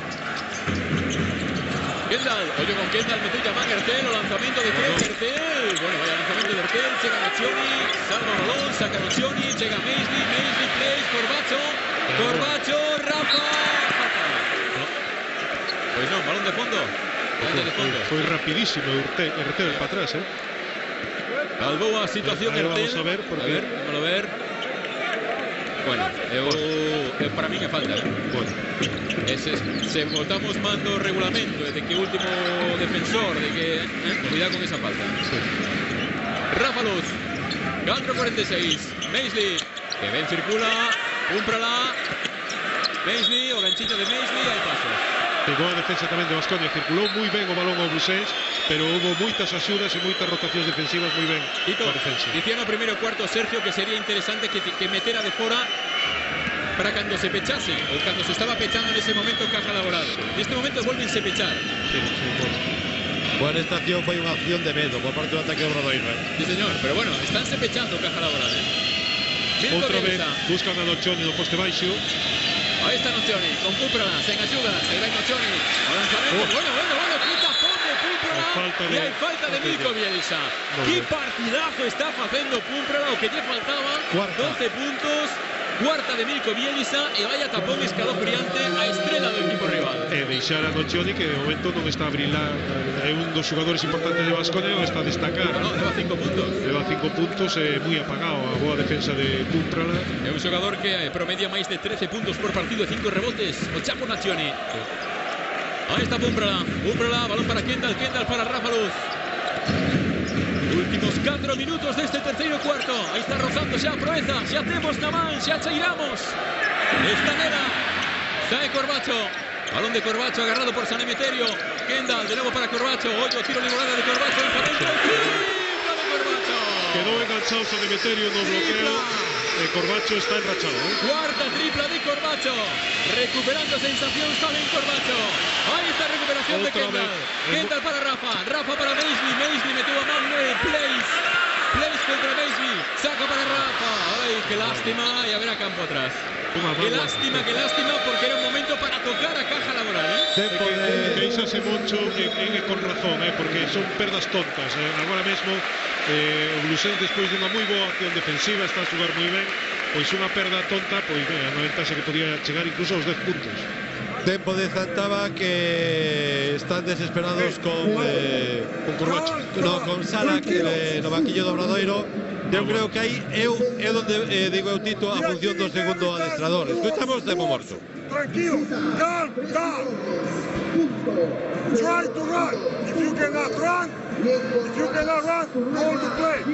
Kendall, oye con Kendall, mete Yaman Ertel, o lanzamiento de Ertel. Bueno, vaya lanzamiento de Ertel, llega Nocioni, salva balón, saca Nocioni, llega Maisby, Place, Corbacho, Rafa. Pues no, balón de fondo. Foi rapidísimo Ertel para atrás, Balboa, situación Ertel. Vamos a ver, porque... Vamos a ver. Bueno, para mí me falta. Bueno. Se votamos mando regulamento de que último defensor, de que cuidado con esa falta. Sí. Rafa Luz, 4:46. Maisby, que ben circula, Pumprala. Maisby, o ganchillo de Maisby, hay pasos. Pegou a defensa tamén de Baskonia, circulou moi ben o balón ao Blusens, pero houve moitas axudas e moitas rotacións defensivas moi ben Tito, a defensa. dicía no primeiro cuarto Sergio que sería interesante que metera de fora para cando se pechase, ou cando se estaba pechando en ese momento Caja Laboral. Neste momento volvense pechar. Sí, bueno. Bueno, esta acción foi unha acción de medo por parte do ataque do Obradoiro. Sí, señor, pero bueno, estánse pechando Caja Laboral. Outra vez buscan a Nocioni no poste baixo. Ahí está Nocioni, con Pumprala, sen ayudas, ahí va Nocioni, o lanzamento, bueno, qué tapón de Pumprala, y hay falta de Milko Bielsa. Qué partidazo está facendo Pumprala, o que lle faltaba, 12 puntos, cuarta de Milko Bielsa, e vaya tapón escalofriante a estrela do equipo rival. E deixar a Nocioni, que de momento non está a brillar, é un dos xogadores importantes de Baskonia, non está a destacar. No, leva 5 puntos. Leva 5 puntos, moi apagado a boa defensa de Pumprala. É un xogador que promedia máis de 13 puntos por partido e 5 rebotes, o Chapo Nocioni. Ahí está Pumprala, balón para Kendall para Rafa Luz. Últimos 4 minutos deste terceiro cuarto. Aí está rozando xa a Proeza, xa temos na man, xa cheiramos. Está nela, sae Corbacho. Balón de Corbacho agarrado por Sanemeterio. Kendall de nuevo para Corbacho. Oye, tiro librada de Corbacho. Tripla de Corbacho. Quedou enganchado Sanemeterio no bloqueo. Corbacho está enrachado. Cuarta tripla de Corbacho. Recuperando sensación también Corbacho. Ahí está recuperación de Kendall. Kendall para Rafa. Rafa para Maisby. Maisby metió a mano de Place contra Maisby. Saca para Rafa. Ay, qué lástima. Y a ver a campo atrás. Qué lástima, porque era un momento para tocar a Caja Laboral. Queixase mucho con razón, porque son perdas tontas. Agora mesmo o Blusens, despois dunha moi boa acción defensiva, está a xogar moi ben, pois unha perda tonta, pois a ventaxe que podía chegar incluso aos 10 puntos. Tempo de Zantaba que están desesperados con Corbacho. No, con Sala que no banquillo do Obradoiro. Eu creo que aí é onde digo eu Tito a función do segundo adestrador. Escuchamos Tempo Morto. Tranquilo, calm. Try to run. If you cannot run, hold the play.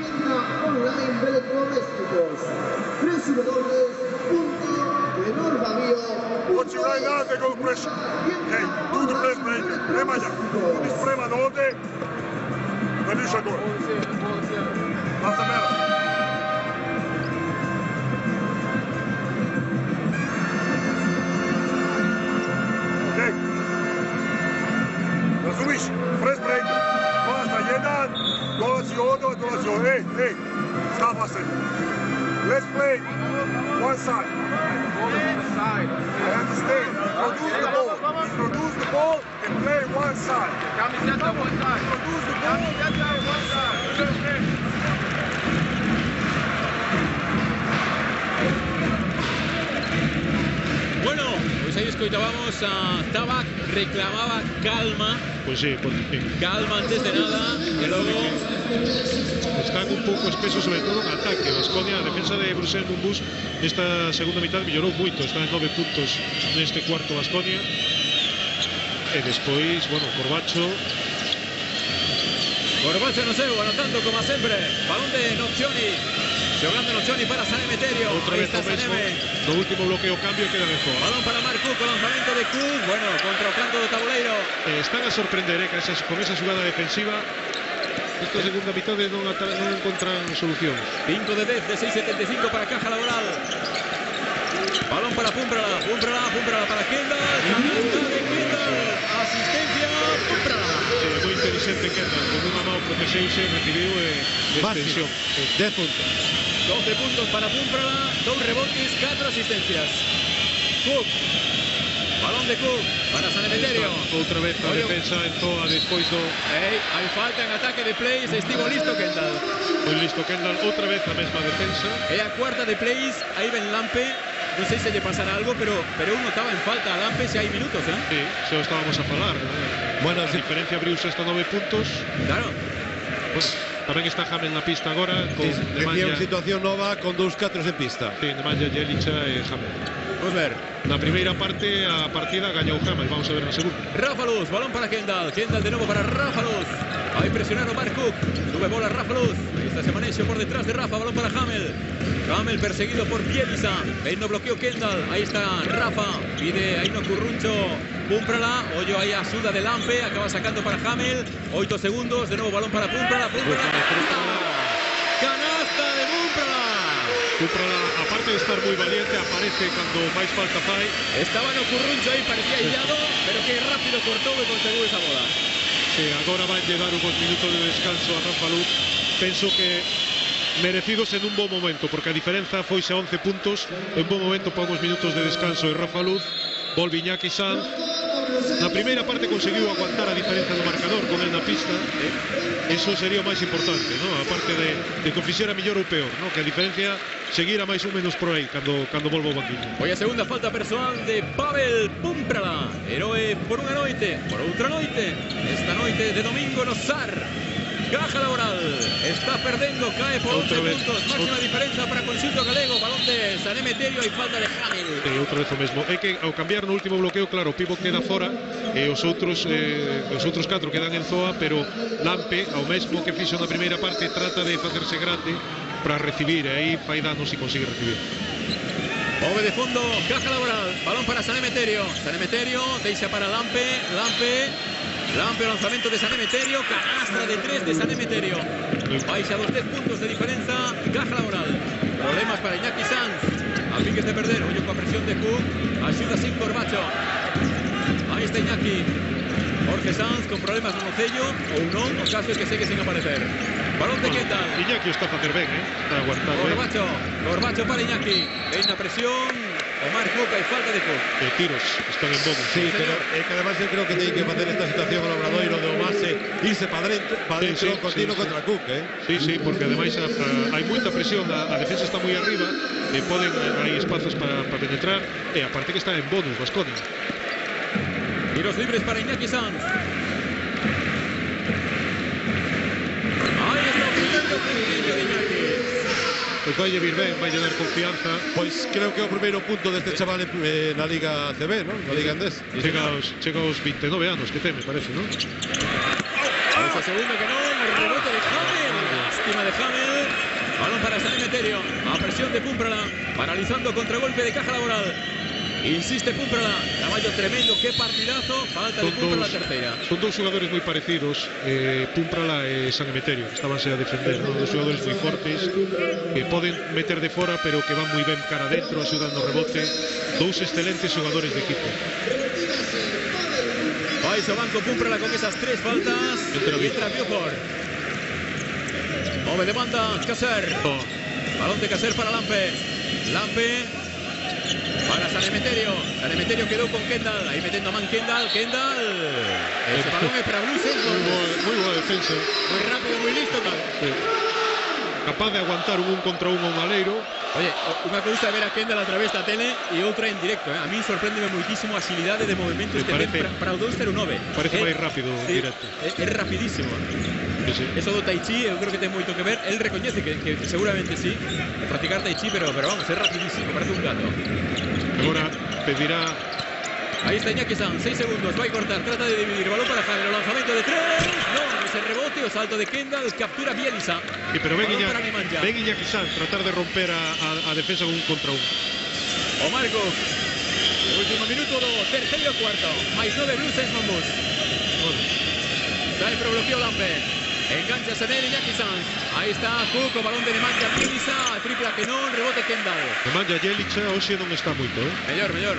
What you right now, they go pressure. Hey, do the press break. Prema ja. Sprema ovde. Felicia door. Hasta menos. Okay. Rozumiesz? Press break. Basta, jeden. Dolazio. Hey. Stop us. Let's play one side. I understand. Introduce the ball and play one side. Introduce the ball and one side. Bueno, pois aí escoitábamos a Tabac, reclamaba calma. Pois sí, calma antes de nada, e logo están un pouco espesos, sobre todo en ataque. Baskonia, a defensa de Bruxelles Bumbus esta segunda mitad mellorou moito, está en 9 puntos neste cuarto Baskonia. E despois, bueno, Corbacho no seu, anotando como sempre. Balón de Nocioni, xogando Nocioni para San Emeterio. Outra vez o mesmo, no último bloqueo cambio queda de fora. Balón para Marc Cook, o lanzamento de Cook, bueno, contra o canto do tabuleiro. Están a sorprender, con esa xugada defensiva. Esta segunda mitad non encontran solución. 5 de 10 de 6.75 para Caja Laboral. Balón para Pumprala para Kendall. Canasta de Kendall. Asistencia Pumprala. Moi inteligente Kendall, con unha mão protexeuse, recibiu extensión. 10 puntos. 12 puntos para Pumprala, 2 rebotes, 4 asistencias. Cook. Balón de Cook para San Emeterio. Outra vez a defensa en Zoa despois do... Hai falta en ataque de Plays, estivo listo Kendall. Foi listo Kendall, outra vez a mesma defensa. É a cuarta de Plays, aí ven Lampe. Non sei se lle pasará algo, pero un notaba en falta a Lampe se hai minutos, Sí, se o estábamos a falar. Bueno, a diferencia abriuse hasta 9 puntos. Claro. Pues, tamén está Hamel na pista agora con Nemanja. Situación nova con 2 catros en pista. Sí, Nemanja, Jelica e Hamel. Vamos ver. Na primeira parte a partida gañou Hamel, vamos a ver na segunda. Rafa Luz, balón para Kendall. Kendall de novo para Rafa Luz. Ahí presionaron Marc Cook. Sube bola Rafa Luz. Ahí está Semanesio por detrás de Rafa. Balón para Hamel. Hamel perseguido por Bielisa. Ahí no bloqueó Kendall. Ahí está Rafa. Pide ahí no Curruncho. Pumprala. Hoyo ahí a suda de Lampe. Acaba sacando para Hamel. 8 segundos. De nuevo balón para Pumprala. Canasta de Pumprala. Pumprala, aparte de estar moi valiente, aparece cando máis falta fai. Estaba no Curruncho aí, parecía illado, pero que rápido cortou e conseguiu esa bola. Sí, agora vai llegar uns minutos de descanso a Rafa Luz. Penso que merecidos en un bom momento, porque a diferenza foise a 11 puntos. En bom momento para uns minutos de descanso de Rafa Luz. Volve Iñaki Sanz. Na primeira parte conseguiu aguantar a diferenza do marcador con el na pista. Eso sería o máis importante, ¿no? Aparte de que o fixera mellor ou peor, ¿no? Que a diferencia seguira máis ou menos por aí cando volvo ao banquillo. Hoy a segunda falta persoal de Pavel Pumprala. Heroe por unha noite, por outra noite. Esta noite de domingo no SAR. Caja Laboral está perdendo, cae por 11 puntos, máxima diferencia para Conxunto Galego. Balón de San Emeterio e falta de Hamel. Outra vez o mesmo. É que ao cambiar no último bloqueo, claro, o pivo queda fora e os outros 4 quedan en Zoa, pero Lampe, ao mesmo que fixo na primeira parte, trata de facerse grande para recibir, e aí fai danos e consigue recibir. Ove de fondo, Caja Laboral, balón para San Emeterio. San Emeterio, deixa para Lampe, o lanzamento de San Emeterio, canastra de 3 de San Emeterio. Baixa a 10 puntos de diferenza, Caja Laboral. Problemas para Iñaki Sanz, a piques de perder, oye coa presión de Cook, axuda sin Corbacho. Aí está Iñaki. Jorge Sanz con problemas no nocello, ou non, o caso é que segue sin aparecer. Balón de Kendall. Iñaki está a facer ben, está aguantando. Corbacho para Iñaki. Ven na presión, Omar Cook, hai falta de Cook. Tiros, están en bonus. Sí, pero é que además eu creo que ten que facer esta situación o Obradoiro de Omase, irse para dentro, continuo contra Cook, Sí, porque ademais hai moita presión, a defensa está moi arriba, e poden, hai espazos para penetrar, e aparte que está en bonus, Baskonia. Tiros libres para Iñaki Sanz. Ahí está o primeiro puntillo de Iñaki. Pois vai vir ben, vai dar confianza. Pois creo que é o primeiro punto deste chaval na Liga CB, ¿no? Na Liga Andés. Chega aos 29 anos que ten, me parece, ¿no? Esa segunda que non, el rebote de Hamel. Lástima de Hamel. Balón para San Emeterio. A presión de Pumprala. Paralizando contragolpe de Caja Laboral. Insiste Pumprala. Caballo tremendo, qué partidazo. Falta de Pumprala la tercera. Son dos jugadores moi parecidos, Pumprala e San Emeterio. Estábanse a defender, ¿no? Dos jugadores moi fortes que poden meter de fora, pero que van moi ben cara adentro, axudan no rebote. Dous excelentes jugadores de equipo. Vais ao banco Pumprala con esas tres faltas. Entra Buford. Move de banda Caser. Balón de Caser para Lampe. Lampe para San Emeterio. San Emeterio quedó con Kendall. Ahí metiendo a man Kendall. Ese balón es para Blues. Muy buena defensa. Muy rápido, muy listo. Sí. Capaz de aguantar un contra un aleiro. Oye, unha cousa é ver a Kendall a través da tele e outra en directo, A mí sorpréndeme moitísimo a agilidade de movimento este para o 209. Parece máis rápido en directo. É rapidísimo. Sí. Eso do Tai Chi eu creo que ten moito que ver. El recoñece que seguramente sí, practicar Tai Chi, pero vamos, é rapidísimo, parece un gato. Agora pedirá. Ahí está Iñaki Sanz, 6 segundos, va a cortar, trata de dividir, balón para Javier, lanzamiento de 3, no, ese rebote o salto de Kendall, captura Bielisa. Sí, pero ven Iñaki Sanz tratar de romper a defensa con un contra un. O Marco, último minuto do terceiro cuarto, máis 9 Blues, 6 Mambus. Sai pro bloqueo Lampe. Engancha Senel, Iñaki Sanz. Ahí está Cook, o balón de Nemanja Bielisa, tripla que non, rebote Kendall. Nemanja Bielisa hoxe non está moito, Mellor.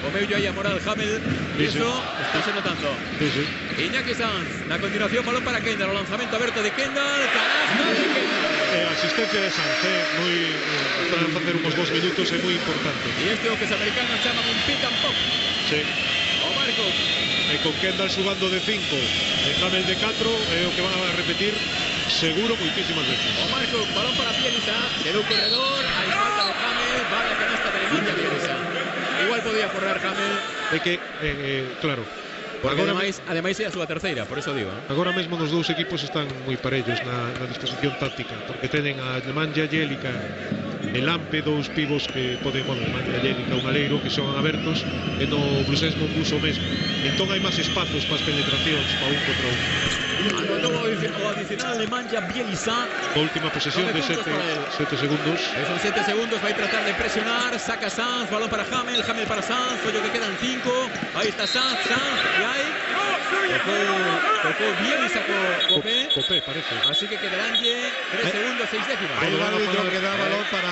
O meullo aí a moral Hamel, iso está se notando. Sí. Iñaki Sanz, na continuación balón para Kendall, o lanzamento aberto de Kendall, canasta de Kendall. Asistencia de Sanz, para facer uns bons minutos é moi importante. E este o que os americanos chaman un pick and pop. Sí. O Marco. E con Kendall xugando de 5 e Hamel de 4 é o que van a repetir seguro moitísimas veces. O Marco, balón para Bielisa, quedou corredor, hai falta de Hamel, vale a canasta de Nemanja Bielisa. Igual podía forrar Hamel. É que, claro, porque ademais é a súa terceira, por eso digo. Agora mesmo nos dous equipos están moi parellos na disposición táctica, porque tenen a Nemanja Bielisa e Lampe, dous pivos que poden, Nemanja Bielisa, un aleiro, que son abertos, e no Blues Mambus o mesmo. Entón hai máis espazos para as penetracións, para un contra un. Anotou o adicional Nemanja Bielisa. A última posesión de 7 segundos. Son 7 segundos, vai tratar de presionar, saca Sanz, balón para Hamel para Sanz, follo que quedan 5. Aí está Sanz, e aí tocou Bielisa Copé, parece. Así que quedarán 3 segundos, 6 décimas. Hay un árbitro que da balón para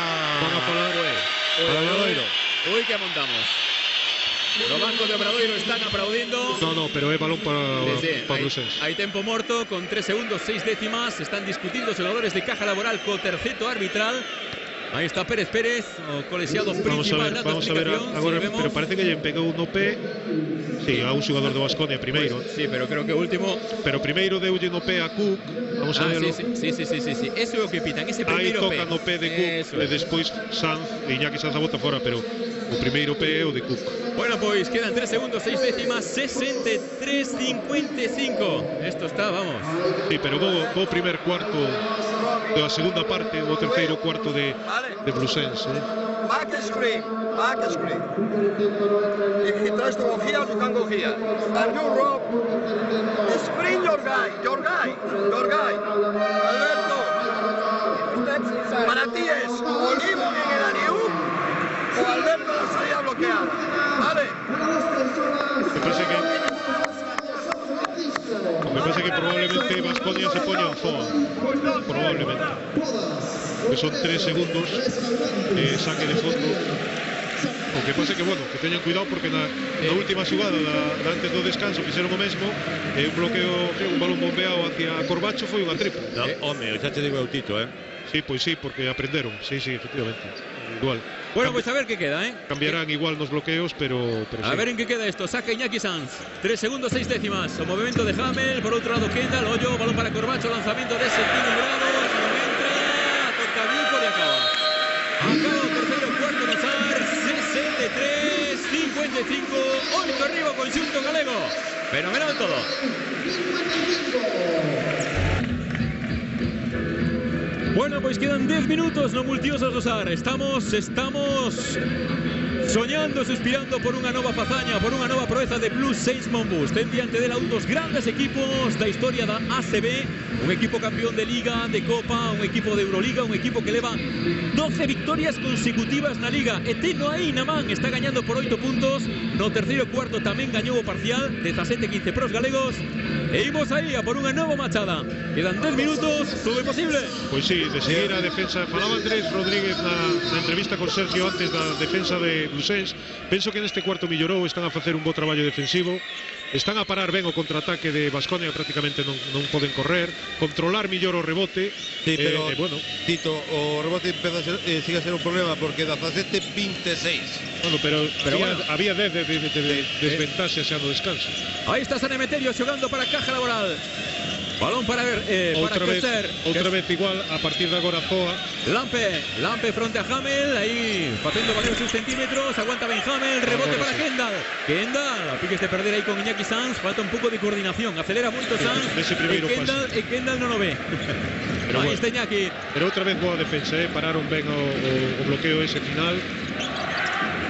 Obradoiro. Uy, que montamos. Los bancos de Obradoiro están aplaudiendo. No, pero es balón para Blues. Hay tempo morto con 3 segundos, 6 décimas. Están discutiendo los jugadores de Caja Laboral con terceto arbitral. Ahí está Pérez, o colegiado principal. Vamos a ver agora, pero parece que lle pegou no pé. Sí, a un jugador de Baskonia primeiro. Pues, sí, pero creo que último. Pero primeiro deulle no pé a Cook. Vamos a verlo. Sí. Eso é o que pitan, ese primeiro pé. Aí toca no pé de Cook e despois Sanz, e Iñaki Sanz a bota fora, pero o primeiro pé é o de Cook. Bueno, pues quedan 3 segundos, 6 décimas, 63-55. Esto está, vamos. Sí, pero o primer cuarto da segunda parte, o terceiro cuarto de Bluesense. Back screen. He tries to go here, you can go here. And you, Rob, screen your guy. Alberto, para ti es Olivo en el Aniú o Alberto la salida bloqueada. Vale. Me parece que probablemente Baskonia se pone en zona. Probablemente. Que son 3 segundos de saque de fondo. O que pasa que, que teñan cuidado porque na última xugada antes do descanso fixeron o mesmo e un bloqueo, un balón bombeado hacia Corbacho foi unha tripla. Home, xa te digo eu Tito, Sí, pois sí, porque aprenderon. Sí, efectivamente. Igual. Bueno, pues a ver qué queda, Cambiarán igual los bloqueos, pero a ver en qué queda esto. Saca Iñaki Sanz. 3 segundos, 6 décimas. O movimiento de Hamel. Por otro lado, Kendall. Hoyo. Balón para Corbacho. Lanzamiento de Septino Grados. No entra. Tocadico y acaba. Acaba el tercero, cuarto Nazar. 63-55. 8 arriba, conjunto galego. Fenomenal todo. Bueno, pues quedan 10 minutos, no multiusos Rosar. Estamos Soñando, suspirando por unha nova fazaña, por unha nova proeza de Blues Saints Monbus. Ten diante dela un dos grandes equipos da historia da ACB, un equipo campeón de Liga, de Copa, un equipo de Euroliga, un equipo que leva 12 victorias consecutivas na Liga. E teno aí na man, está gañando por 8 puntos. No terceiro e cuarto tamén gañou o parcial, 17-15 pros galegos. E imos aí a por unha nova machada. Quedan 10 minutos, todo é posible. Pois sí, de seguir a defensa. Falaba Andrés Rodríguez na entrevista con Sergio antes da defensa de Blusens. Penso que neste cuarto millorou, están a facer un bo traballo defensivo. Están a parar ben o contraataque de Baskonia, prácticamente non poden correr, controlar millor o rebote. Sí, pero bueno, Tito, o rebote empeza a ser, sigue a ser un problema porque 17-26. Bueno, pero bueno, había 10 de desventaxa xa no descanso. Aí está San Emeterio xogando para Caja Laboral. Balón para Köster. Outra vez igual, a partir de agora Zoa. Lampe fronte a Hamel, aí facendo valer os seus centímetros, aguanta ben Hamel, rebote para Kendall. A piques de perder aí con Iñaki Sanz, falta un pouco de coordinación, acelera moito Sanz, e Kendall non o ve. Pero aí está Iñaki. Pero outra vez boa defensa, pararon ben o bloqueo ese final.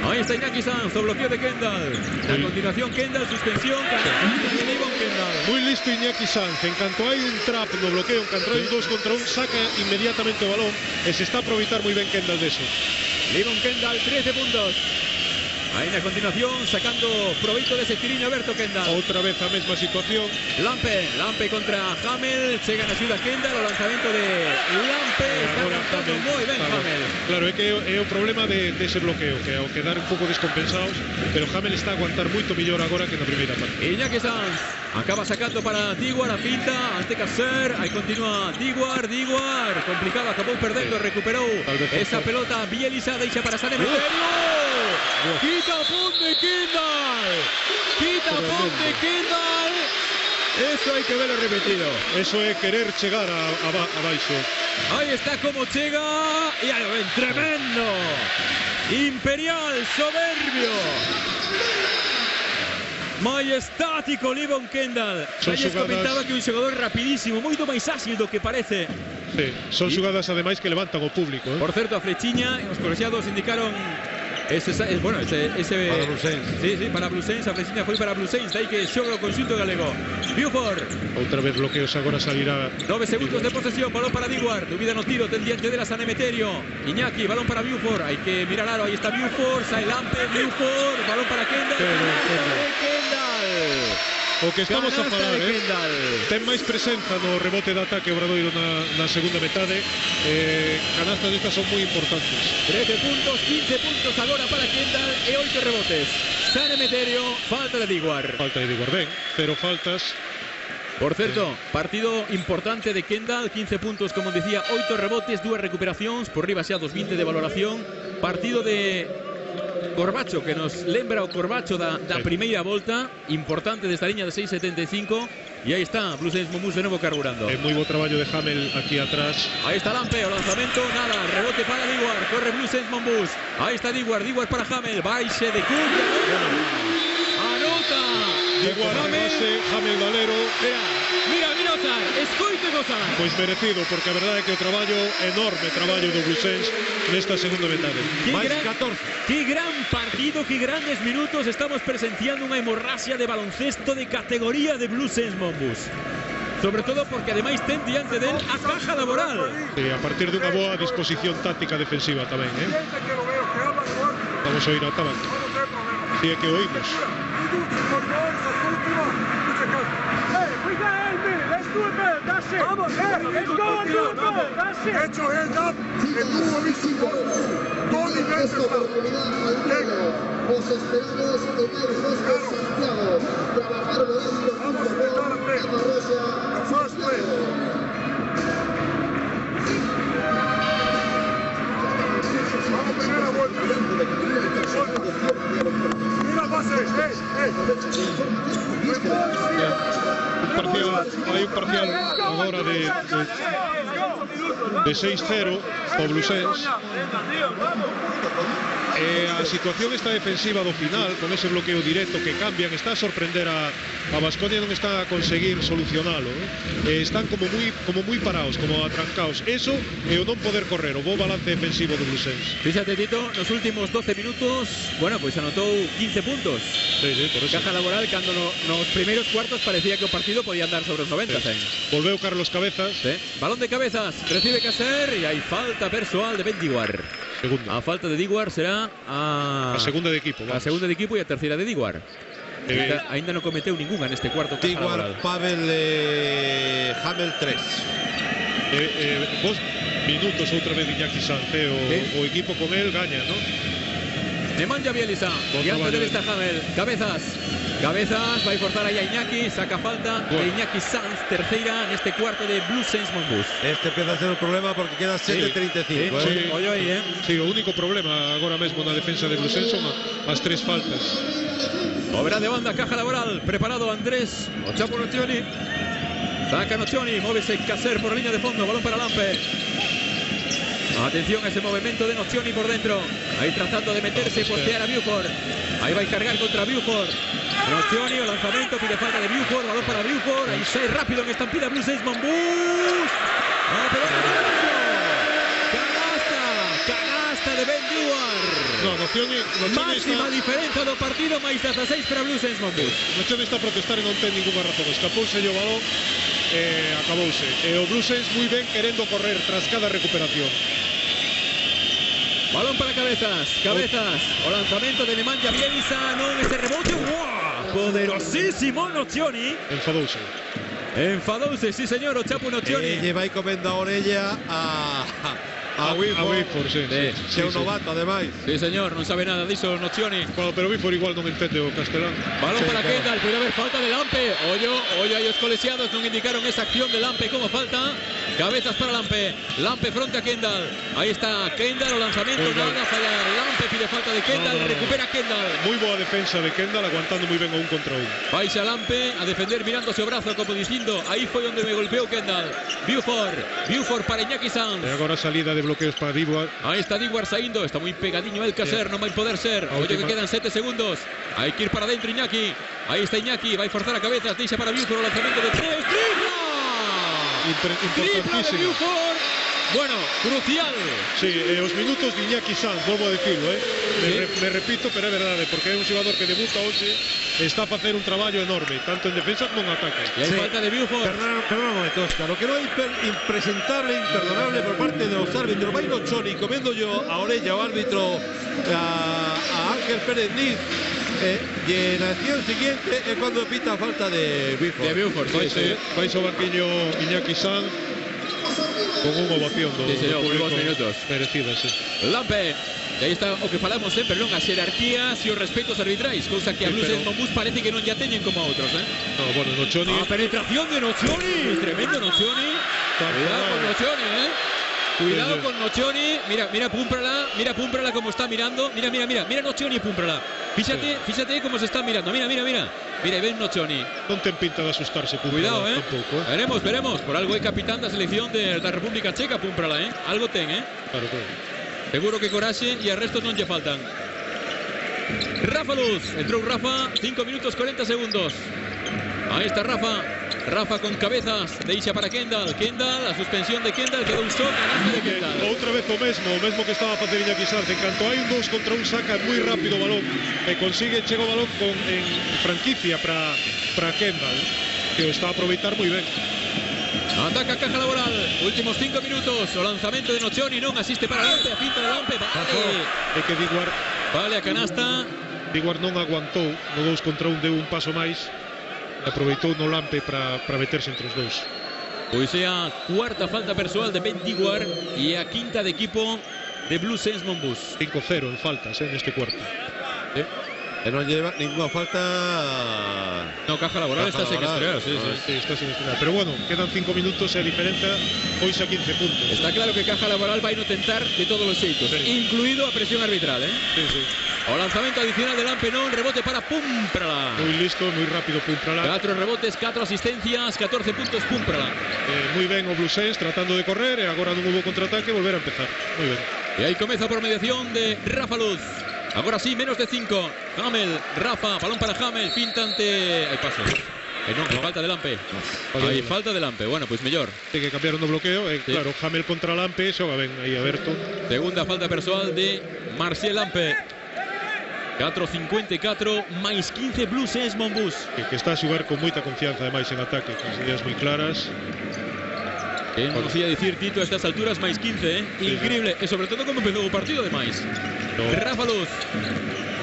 Ahí está Iñaki Sanz, o bloqueo de Kendall. A continuación Kendall, suspensión, Kendall. Muy listo Iñaki Sanz, en canto hai un trap no bloqueo, en canto hai un 2 contra 1, saca inmediatamente o balón e se está a aproveitar moi ben Kendall deso. Livon Kendall, 13 puntos. Aí na continuación, sacando proveito dese tiriño aberto Kendall. Outra vez a mesma situación. Lampe contra Hamel, chega na axuda Kendall, o lanzamento de Lampe, está lanzando moi ben Hamel. Claro, é que é o problema dese bloqueo, que ao quedar un pouco descompensados, pero Hamel está a aguantar moito mellor agora que na primeira parte. Iñaki Sanz acaba sacando para Diguar, a pinta, ante Caser, aí continúa Diguar, complicado, acabou perdendo, recuperou esa pelota, Bielisa, deixa para San Emeterio. Quita pon de Kendall. Eso hai que verlo repetido. Eso é querer chegar abaixo. Aí está como chega. E algo ben tremendo. Imperial, soberbio. Majestático Livon Kendall. Reyes comentaba que un xogador rapidísimo, moito máis ágil do que parece. Sí, son xogadas ademais que levantan o público. Por certo, a flechiña, os colexiados indicaron ese para Blusens. Sí, para Blusens, a flechiña foi para Blusens, aí que xoga o conxunto galego. Buford. Outra vez bloqueos, agora salirá 9 segundos de posesión, balón para Diguar, dubida no tiro, ten diante dela San Emeterio. Iñaki, balón para Buford, hai que mirar aro, aí está Buford, sai Lampe, Buford, balón para Kendall. O que estamos a falar, ten máis presenza no rebote de ataque Obradoiro na segunda metade. Canastas estas son moi importantes. 13 puntos, 15 puntos agora para Kendall e 8 rebotes. San Emeterio, falta de Diguar. Ben, pero faltas. Por certo, partido importante de Kendall, 15 puntos, como decía, 8 rebotes, 2 recuperacións, por riba xa dos 20 de valoración. Partido de Corbacho, que nos lembra o Corbacho da primeira volta, importante desta liña de 6.75, e aí está Blues Saints Monbus de novo carburando. É moi bo traballo de Hamel aquí atrás. Aí está Lampe, o lanzamento, nada, rebote para Diguar, corre Blues Saints Monbus, aí está Diguar para Hamel, baixe de Culla, anota Diguar, Hamel Valero. Mira, Ozar, escoite Ozar. Pois merecido, porque a verdade é que o traballo, enorme traballo do Blues Saints nesta segunda metade. Mais 14. Que gran partido, que grandes minutos. Estamos presenciando unha hemorraxia de baloncesto de categoría de Blues Saints Monbus. Sobre todo porque ademais ten diante del a Caja Laboral. Sí, a partir dunha boa disposición táctica defensiva tamén, Vamos a oír a Tabac. Si é que oímos. Vamos, let's go and do it, that's it. Get your hands up and do what we should do. Don't invent yourself. Os esperamos en el Bosque Santiago. Trabajar volando The first play. Vamos, primera vuelta. Mira, pase, Hay un parcial agora de 6-0 o Blues Saints. A situación esta defensiva do final, con ese bloqueo directo que cambian, está a sorprender a Baskonia, non está a conseguir solucionalo. Están como moi parados, como atrancados. Eso é o non poder correr, o bo balance defensivo do Bluesense. Fíjate, Tito, nos últimos 12 minutos, bueno, pues anotou 15 puntos. Sí, por eso. Caja Laboral, cando nos primeiros cuartos parecía que o partido podía andar sobre os 90. Volveu Carlos Cabezas. Balón de Cabezas, recibe Caser e hai falta persoal de Ben Diguar. Segunda. A falta de Diguar será a segunda de equipo. A segunda de equipo e a terceira de Diguar. Ainda non cometeu ninguna neste cuarto. Diguar, Pavel, Hamel 3. 2 minutos outra vez Iñaki Sanz, o equipo con él gaña, ¿no? Nemanja Bjelica, diante dele está Hamel. Cabezas, vai forzar aí a Iñaki, saca falta de Iñaki Sanz, terceira neste cuarto de Bluesense Monbus. Este empieza a ser un problema porque queda 7:35. Ollo aí, Sí, o único problema agora mesmo na defensa de Bluesense son as 3 faltas. Obra de banda, Caja Laboral, preparado Andrés Ochapo Nocioni. Saca Nocioni, móvese Caser por línea de fondo, balón para Lampe. Atención a ese movimiento de Nocioni por dentro. Ahí tratando de meterse, postear a Buford. Ahí va a cargar contra Buford. Nocioni, o lanzamiento, pide falta de Buford, balón para Buford. Ahí se rápido en estampida Bluesense Monbus. Canasta de Ben Diguar. No, Nocioni máxima está... diferencia do partido, máis 16 para Bluesense Monbus. Nocioni está a protestar e non ten ninguna razón. Escapouse o balón, acabouse. E o Bluesense moi ben querendo correr tras cada recuperación. Balón para Cabezas, o lanzamento de Nemanja Bjelica, non ese rebote, ¡wow! Poderosísimo Nocioni. Enfadouse, sí señor, o Chapo Nocioni. Lle vai comendo a orella a Wilford, sí. É un novato, ademais. Sí, señor, non sabe nada diso Nocioni. Bueno, pero Wilford igual non entende o castelán. Balón para Kendall, puede haber falta de Lampe. Ollo aí os colexiados non indicaron esa acción de Lampe como falta. Cabezas para Lampe. Lampe fronte a Kendall. Ahí está Kendall, o lanzamento, nada, falla Lampe, pide falta de Kendall, recupera Kendall. Moi boa defensa de Kendall, aguantando moi ben a 1 contra 1. Baixa Lampe a defender mirándose o brazo como dicindo, aí foi onde me golpeou Kendall. Buford para Iñaki Sanz. E agora salida de bloqueos para Diguar. Ahí está Diguar saindo, está moi pegadiño el Caser, non vai poder ser. Oye que quedan 7 segundos. Hai que ir para dentro Iñaki. Aí está Iñaki, vai forzar a cabeza, deixa para Buford, o lanzamento de 3. ¡Tripla! Tripla de Buford. Bueno, crucial. Sí, os minutos de Iñaki Sanz, volvo a decirlo, me repito, pero é verdade, porque é un xogador que debuta hoxe, está a facer un traballo enorme, tanto en defensa como en ataque. E hai falta de Buford. Perdón un momento, Óscar, lo que non é impresentable, imperdonable por parte de los árbitros. Vai Nocioni comiendo yo a orella o árbitro a Ángel Pérez Niz. Y en la acción siguiente es cuando pita falta de Buford. Vais ao banquiño Iñaki Sanz con unha ovación do público merecida, sí. Lampe. E aí está o que falamos sempre, non? As xerarquías e os respetos arbitrais, cousa que a Bluesense Monbus parece que non ya teñen como a outros, No, bueno, Nocioni... A penetración de Nocioni, tremendo Nocioni. Cuidado con Nocioni, Cuidado con Nocioni. Mira Púmprala como está mirando. Mira Nocioni e Púmprala. Fíxate como se está mirando. Mira, ven Nocioni. Non ten pinta de asustarse Púmprala. Cuidado, tampouco, Veremos. Por algo é capitán da selección da República Checa Púmprala, Algo ten, Claro. Seguro que coraxe e a restos non lle faltan. Rafa Luz, entrou Rafa, 5 minutos 40 segundos. Ahí está Rafa con Cabezas, deixa para Kendall, a suspensión de Kendall, quedou só canasta de Kendall. Outra vez o mesmo que estaba a facer Iñaki Sanz, en canto hai un 2 contra 1 saca moi rápido o balón e consigue, chega o balón en franquicia para Kendall, que o está a aproveitar moi ben. Ataca Caja Laboral, últimos 5 minutos, o lanzamento de Nocioni, non asiste para Lampe, a pinta de Lampe, É que Diguar... Vale a canasta. Diguar non aguantou, no 2 contra 1 deu un paso máis, aproveitou no Lampe para meterse entre os dous. Pois é a cuarta falta persoal de Ben Diguar e a quinta de equipo de Bluesense Monbus. 5-0 en faltas neste cuarto. Que non lleva ninguna falta. No, Caja Laboral está sin estrear, sí, está sin estrear. Pero bueno, quedan 5 minutos e a diferencia pois a 15 puntos. Está claro que Caja Laboral vai no tentar de todos os xeitos, incluído a presión arbitral, Sí. O lanzamento adicional de Lampe, non, rebote para Púmprala. Moi listo, moi rápido Púmprala. 4 rebotes, 4 asistencias, 14 puntos Púmprala. Moi ben o Bluesense tratando de correr e agora non hubo contraataque, volver a empezar. Moi ben. Y ahí comienza por mediación de Rafa Luz. Ahora sí, menos de 5. Hamel, Rafa, balón para Hamel, pinta ante... Hay paso. No, hay falta de Lampe. Hay falta de Lampe. Bueno, pues mejor. Hay que cambiar un bloqueo. Sí. Claro, Hamel contra Lampe. Xoga ben aí aberto. Segunda falta personal de Marcial Lampe. 4.54 máis 15 Blues Esmond Bus. Que está a xogar con moita confianza ademais en ataque, con ideas moi claras. Que nos ia dicir Tito a estas alturas máis 15, increíble. E sobre todo como empezou o partido ademais. Rafa Luz.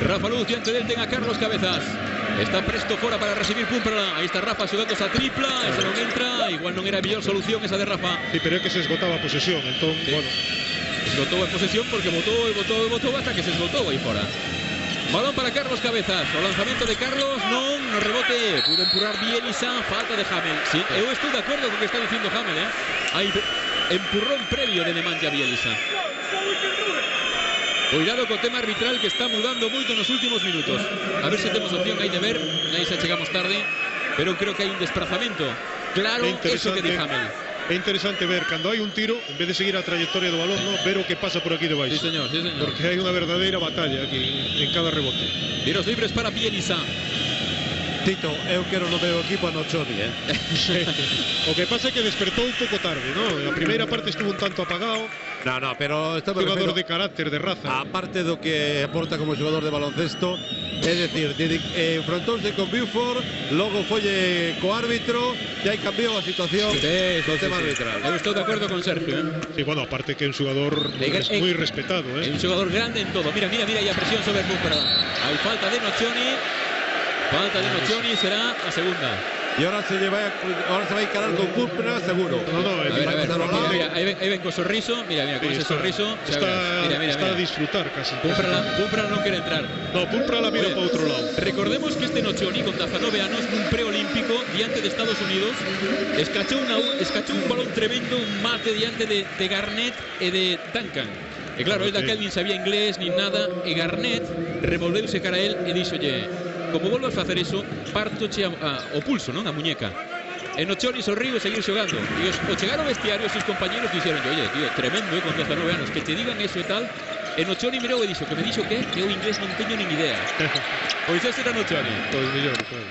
Rafa Luz diante del ten a Carlos Cabezas. Está presto fora para recibir Púmprala. Aí está Rafa xogando esa tripla. Esa non entra. Igual non era a mellor solución esa de Rafa. Sí, pero é que se esgotaba a posesión. Entón, bueno. Esgotou a posesión porque botou hasta que se esgotou aí fora. Balón para Carlos Cabezas. O lanzamento de Carlos, non, no rebote. Pudo empurar Bielisa, falta de Hamel. Sí, eu estou de acuerdo con o que está dicindo Hamel, Hai empurrón previo de Nemanja Bielisa. Cuidado co tema arbitral que está mudando moito nos últimos minutos. A ver se temos opción aí de ver. Aí xa chegamos tarde, pero creo que hai un desplazamento. Claro, eso que di Hamel. É interesante ver cando hai un tiro, en vez de seguir a trayectoria do balón, ¿no? Ver o que pasa por aquí debaixo. Sí, señor, sí, señor. Porque hai unha verdadeira batalla aquí en cada rebote. Tiros libres para Bielisa. Tito, eu quero no meu equipo a Nocioni, O que pasa é que despertou un pouco tarde, ¿no? A primeira parte estuvo un tanto apagado. No, pero está jugador de carácter, de raza. Aparte do que aporta como xogador de baloncesto, é dicir, enfrontouse con Buford, logo foi co árbitro, e aí cambiou a situación do tema arbitral. Eu estou de acordo con Sergio, Sí, bueno, aparte que é un xogador moi respetado, É un xogador grande en todo. Mira, aí a presión sobre Púmprala. Hai falta de Nocioni. Falta de Nocioni, será a segunda. Y ahora se va a encarar con Púrpura, seguro. No, a ver, mira, ahí ven con sorriso. Mira, con ese sorriso. Está a disfrutar casi. Púmprala non quere entrar. No, Púmprala mira para outro lado. Recordemos que este Nocioni, con 19 anos, nun preolímpico diante de Estados Unidos, escachou un balón tremendo, un mate diante de Garnett e de Duncan. E claro, el daquel nin sabía inglés, nin nada, e Garnett revolveuse cara a él e díxolle: como volvas a facer eso, partoche o pulso, non? A muñeca. E Nocioni sorriu e seguir xogando. E o chegar ao vestiario, os seus compañeros dixeron: oye, tío, tremendo, con 19 anos, que te digan eso e tal. E Nocioni mirou e dixo: que me dixo que eu inglés non teño nin idea. Pois ese era Nocioni. Pois mellor, claro.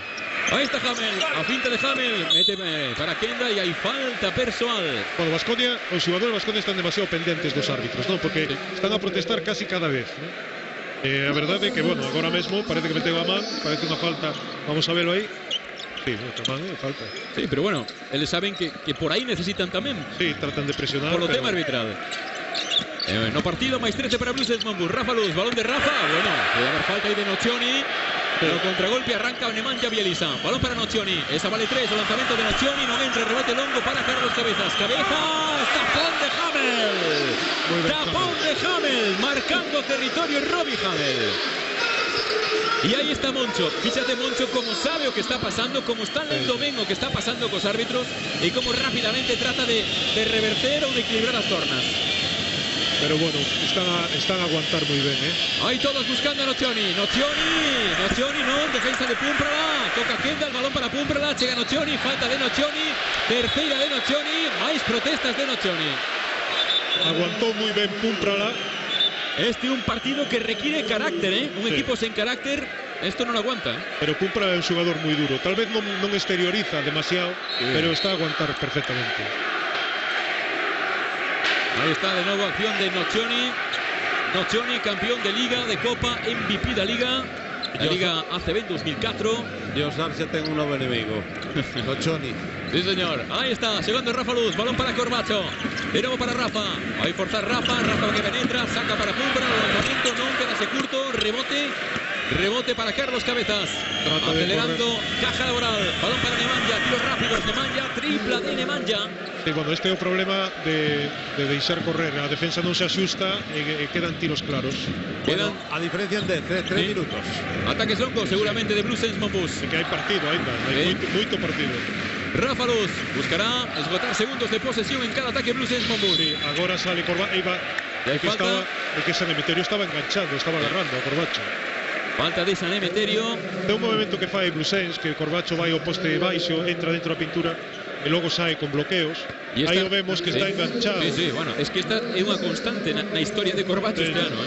Ahí está Hamel, a finta de Hamel, mete para Kenda e hai falta persoal. Bueno, Baskonia, os xogadores de Baskonia están demasiado pendentes dos árbitros, non? Porque están a protestar casi cada vez, ¿no? A verdade é que, bueno, agora mesmo parece que meteu a man, parece unha falta, vamos a verlo aí. Sí, outra man, falta. Sí, pero bueno, eles saben que por aí necesitan tamén. Sí, tratan de presionar. Por o tema arbitral. No partido, máis 13 para Blues Esmond Bus. Rafa Luz, balón de Rafa. Bueno, puede haber falta aí de Nocioni. Pero contragolpe arranca Nemanja Bielisa. Balón para Nocioni. Esa vale 3. El lanzamiento de Nocioni. No entra. Rebote longo para Carlos Cabezas. Cabezas. Tapón de Hamel. Tapón de Hamel. Marcando territorio Robbie Hamel. Y ahí está Moncho. Fíjate Moncho como sabe o que está pasando, como está lendo ben o que está pasando cos árbitros y como rápidamente trata de reverter ou de equilibrar as tornas. Pero bueno, están a aguantar moi ben, Ahí todos buscando a Nocioni. Nocioni non, defensa de Púmprala. Toca Kenda, el balón para Púmprala. Chega Nocioni, falta de Nocioni. Terceira de Nocioni, máis protestas de Nocioni. Aguantou moi ben Púmprala. Este é un partido que requiere carácter, Un equipo sen carácter, esto non aguanta, Pero Púmprala é un xogador moi duro. Tal vez non exterioriza demasiado, pero está a aguantar perfectamente. Ahí está de nuevo acción de Nocioni. Nocioni, campeón de Liga, de Copa, MVP da Liga. La Liga ACB en 2004. Dios Arce ten un novo enemigo. Nocioni. Sí, señor. Ahí está, llegando Rafa Luz. Balón para Corbacho. De nuevo para Rafa. Ahí forzar Rafa. Rafa que penetra. Saca para Púmprala. Lanzamiento. No, quedase curto. Rebote para Carlos Cabezas. Acelerando. Caja laboral. Balón para Nemanja. Tiros rápidos. Nemanja. Tripla de Nemanja. Sí, bueno, este é o problema de deixar correr. A defensa non se axusta e quedan tiros claros. Bueno, a diferencia de 3 minutos. Ataques longos seguramente de Blues Esmond Bus. Que hai partido ainda, hai moito partido. Rafa Luz buscará esgotar segundos de posesión en cada ataque Blues Esmond Bus. Sí, agora sale Corbacho. Que San Emeterio estaba enganchando, estaba agarrando a Corbacho. Falta de San Emeterio. É un movimento que fai Blusens, que Corbacho vai ao poste baixo, entra dentro da pintura. e logo sae con bloqueos. E Aí o vemos que está enganchado. Sí, bueno, es que esta é unha constante na historia de Corbacho este ano,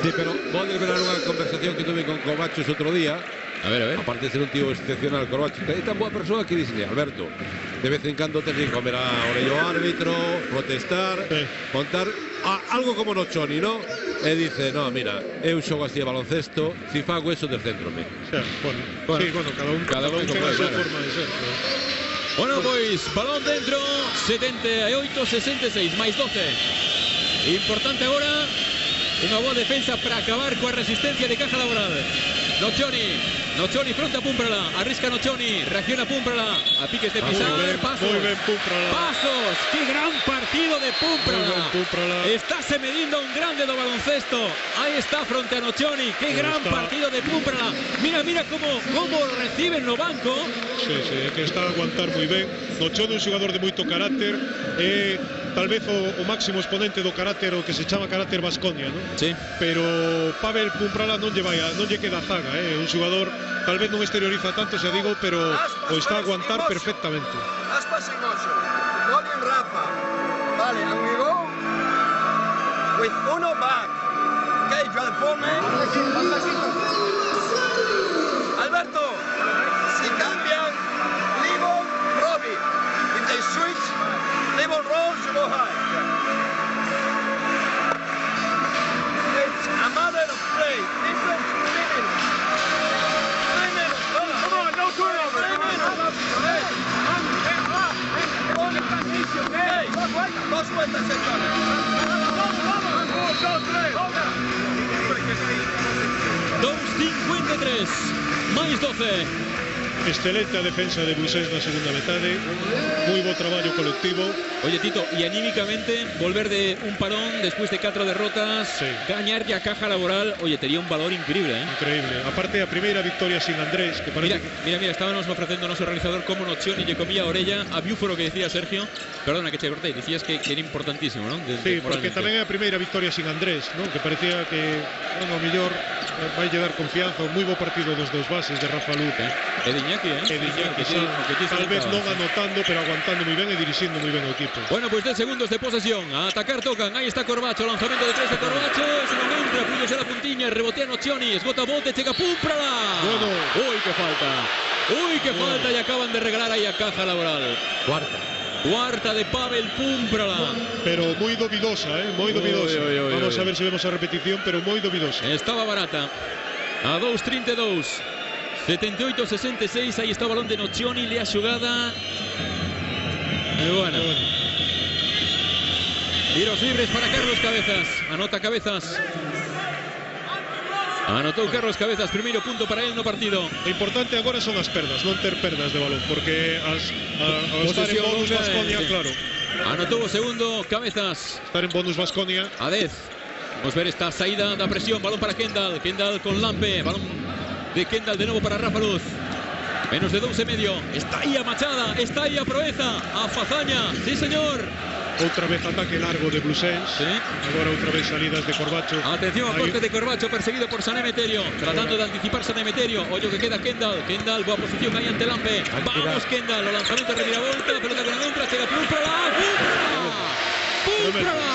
Sí, pero podes ver unha conversación que tuve con Corbacho outro día. A ver. Aparte de ser un tío excepcional, Corbacho é tan boa persoa que dice, Alberto, de vez en cando tens que comer a orello árbitro, protestar, contar algo como no Choni, ¿no? E dice, no, mira, eu xogo así de baloncesto, si fago eso descéntrome. Sí, bueno, cada un ten a súa forma de ser. Bueno, pois, balón dentro, 78-66, máis 12. Importante agora, unha boa defensa para acabar coa resistencia de Caja Laboral. Nocioni fronte a Púmprala, arrisca Nocioni, reacciona Púmprala, a piques de pisar, pasos, pasos, qué gran partido de Púmprala, estáse medindo un grande do baloncesto, aí está fronte a Nocioni, qué gran partido de Púmprala, mira como reciben no banco. Sí, que está a aguantar moi ben. Nocioni é un xogador de moito carácter, tal vez o máximo exponente do carácter, o que se chama carácter Baskonia, ¿no? Sí. Pero Pavel Púmprala non lle queda zaga, un xogador tal vez non exterioriza tanto, se digo, pero o está a aguantar perfectamente. Aspas sin ocho, gol en Rafa. Vale, and we go with uno back. Okay, transforme. Alberto, si cambian, Livon, Robbie. If they switch, Livon rolls to go high. It's a matter of play. Different minutes. 3 minutes. Come on, no turnover. 3 minutes. Hey, dos vueltas, señores. 2:53, máis 12. Excelente a defensa de Blusés na segunda metade, moi bo traballo colectivo. Oye, Tito, y anímicamente volver de un parón después de 4 derrotas, gañar ya Caja Laboral, oye, tenía un valor increíble, ¿eh? Increíble. Aparte, a primeira victoria sin Andrés, que parece mira, estábamos ofreciendo a nuestro realizador como Nocioni lle comía a orella a Biúforo, que decía Sergio, perdona que te corté, decías que era importantísimo, ¿no? Sí, porque tamén é a primeira victoria sin Andrés, ¿no? Que parecía que, bueno, o mellor vai lle dar confianza, un moi bo partido dos dous bases de Rafa Luz, tal vez non anotando, pero aguantando moi ben e dirixindo moi ben o equipo. Bueno, pues 10 segundos de posesión, a atacar tocan, aí está Corbacho, lanzamento de 3 de Corbacho, se non entra, puño ser a puntiña, rebotea Nocioni, esgota bote, chega Púmprala. Bueno. Uy, qué falta, y acaban de regalar aí a Caja Laboral. Cuarta de Pavel Púmprala. Pero moi dovidosa, moi dovidosa. Vamos a ver se vemos a repetición, pero moi dovidosa. Estaba barata. A 2:32. 78-66, ahí está o balón de Nocioni, le a xogada. Bueno. Tiros libres para Carlos Cabezas. Anota Cabezas. Anotou Carlos Cabezas, primeiro punto para él no partido. O importante agora son as perdas, non ter perdas de balón, porque ao estar en bonus Baskonia, claro. Anotou o segundo Cabezas. Estar en bonus Baskonia. A 10. Vamos ver esta saída da presión, balón para Kendall. Kendall con Lampe, balón de Kendall de nuevo para Rafa Luz. Menos de 2,5. Está ahí a Machada, está ahí a Proeza, a Fazaña. Sí, señor. Outra vez ataque largo de Blusens. Sí. Agora outra vez salidas de Corbacho. Atención a corte de Corbacho, perseguido por San Emeterio. Tratando de anticipar San Emeterio. Oye que queda Kendall. Kendall, boa posición ahí ante Lampe. Vamos Kendall, o lanzamiento de reviravolta. Pelota que non entra, chega Púmprala. Púmprala.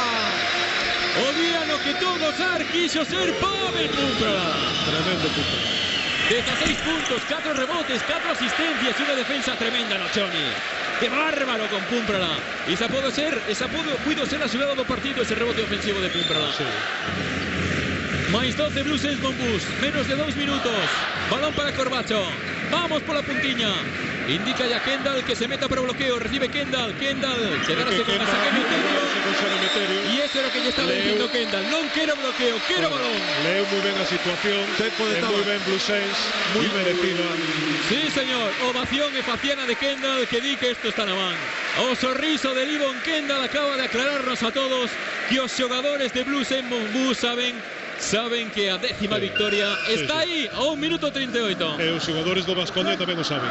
O día no que todo Sar quiso ser Pavel Púmprala. Tremendo Púmprala. 16 puntos, 4 rebotes, 4 asistencias y una defensa tremenda, Nocioni. ¡Qué bárbaro con Púmprala! Esa pudo ser a xogada do partido, ese rebote ofensivo de Púmprala. Sí. Máis 12 Blusens con Bus, menos de 2 minutos. Balón para Corbacho. Vamos por la puntiña. Indica ya Kendall que se meta por bloqueo. Recibe Kendall. Kendall quedarse con San Emeterio. Y eso era lo que ya estaba diciendo Kendall. Non quero bloqueo, quero balón. Leo moi ben a situación. Moi ben Blusens, moi merecida. Sí, señor. Ovación e faciana de Kendall que di que esto está na man. O sorriso de Livon Kendall acaba de aclararnos a todos que os xogadores de Blusens saben que a 10ª victoria está aí a 1 minuto 38. E os xogadores do Baskonia tamén o saben.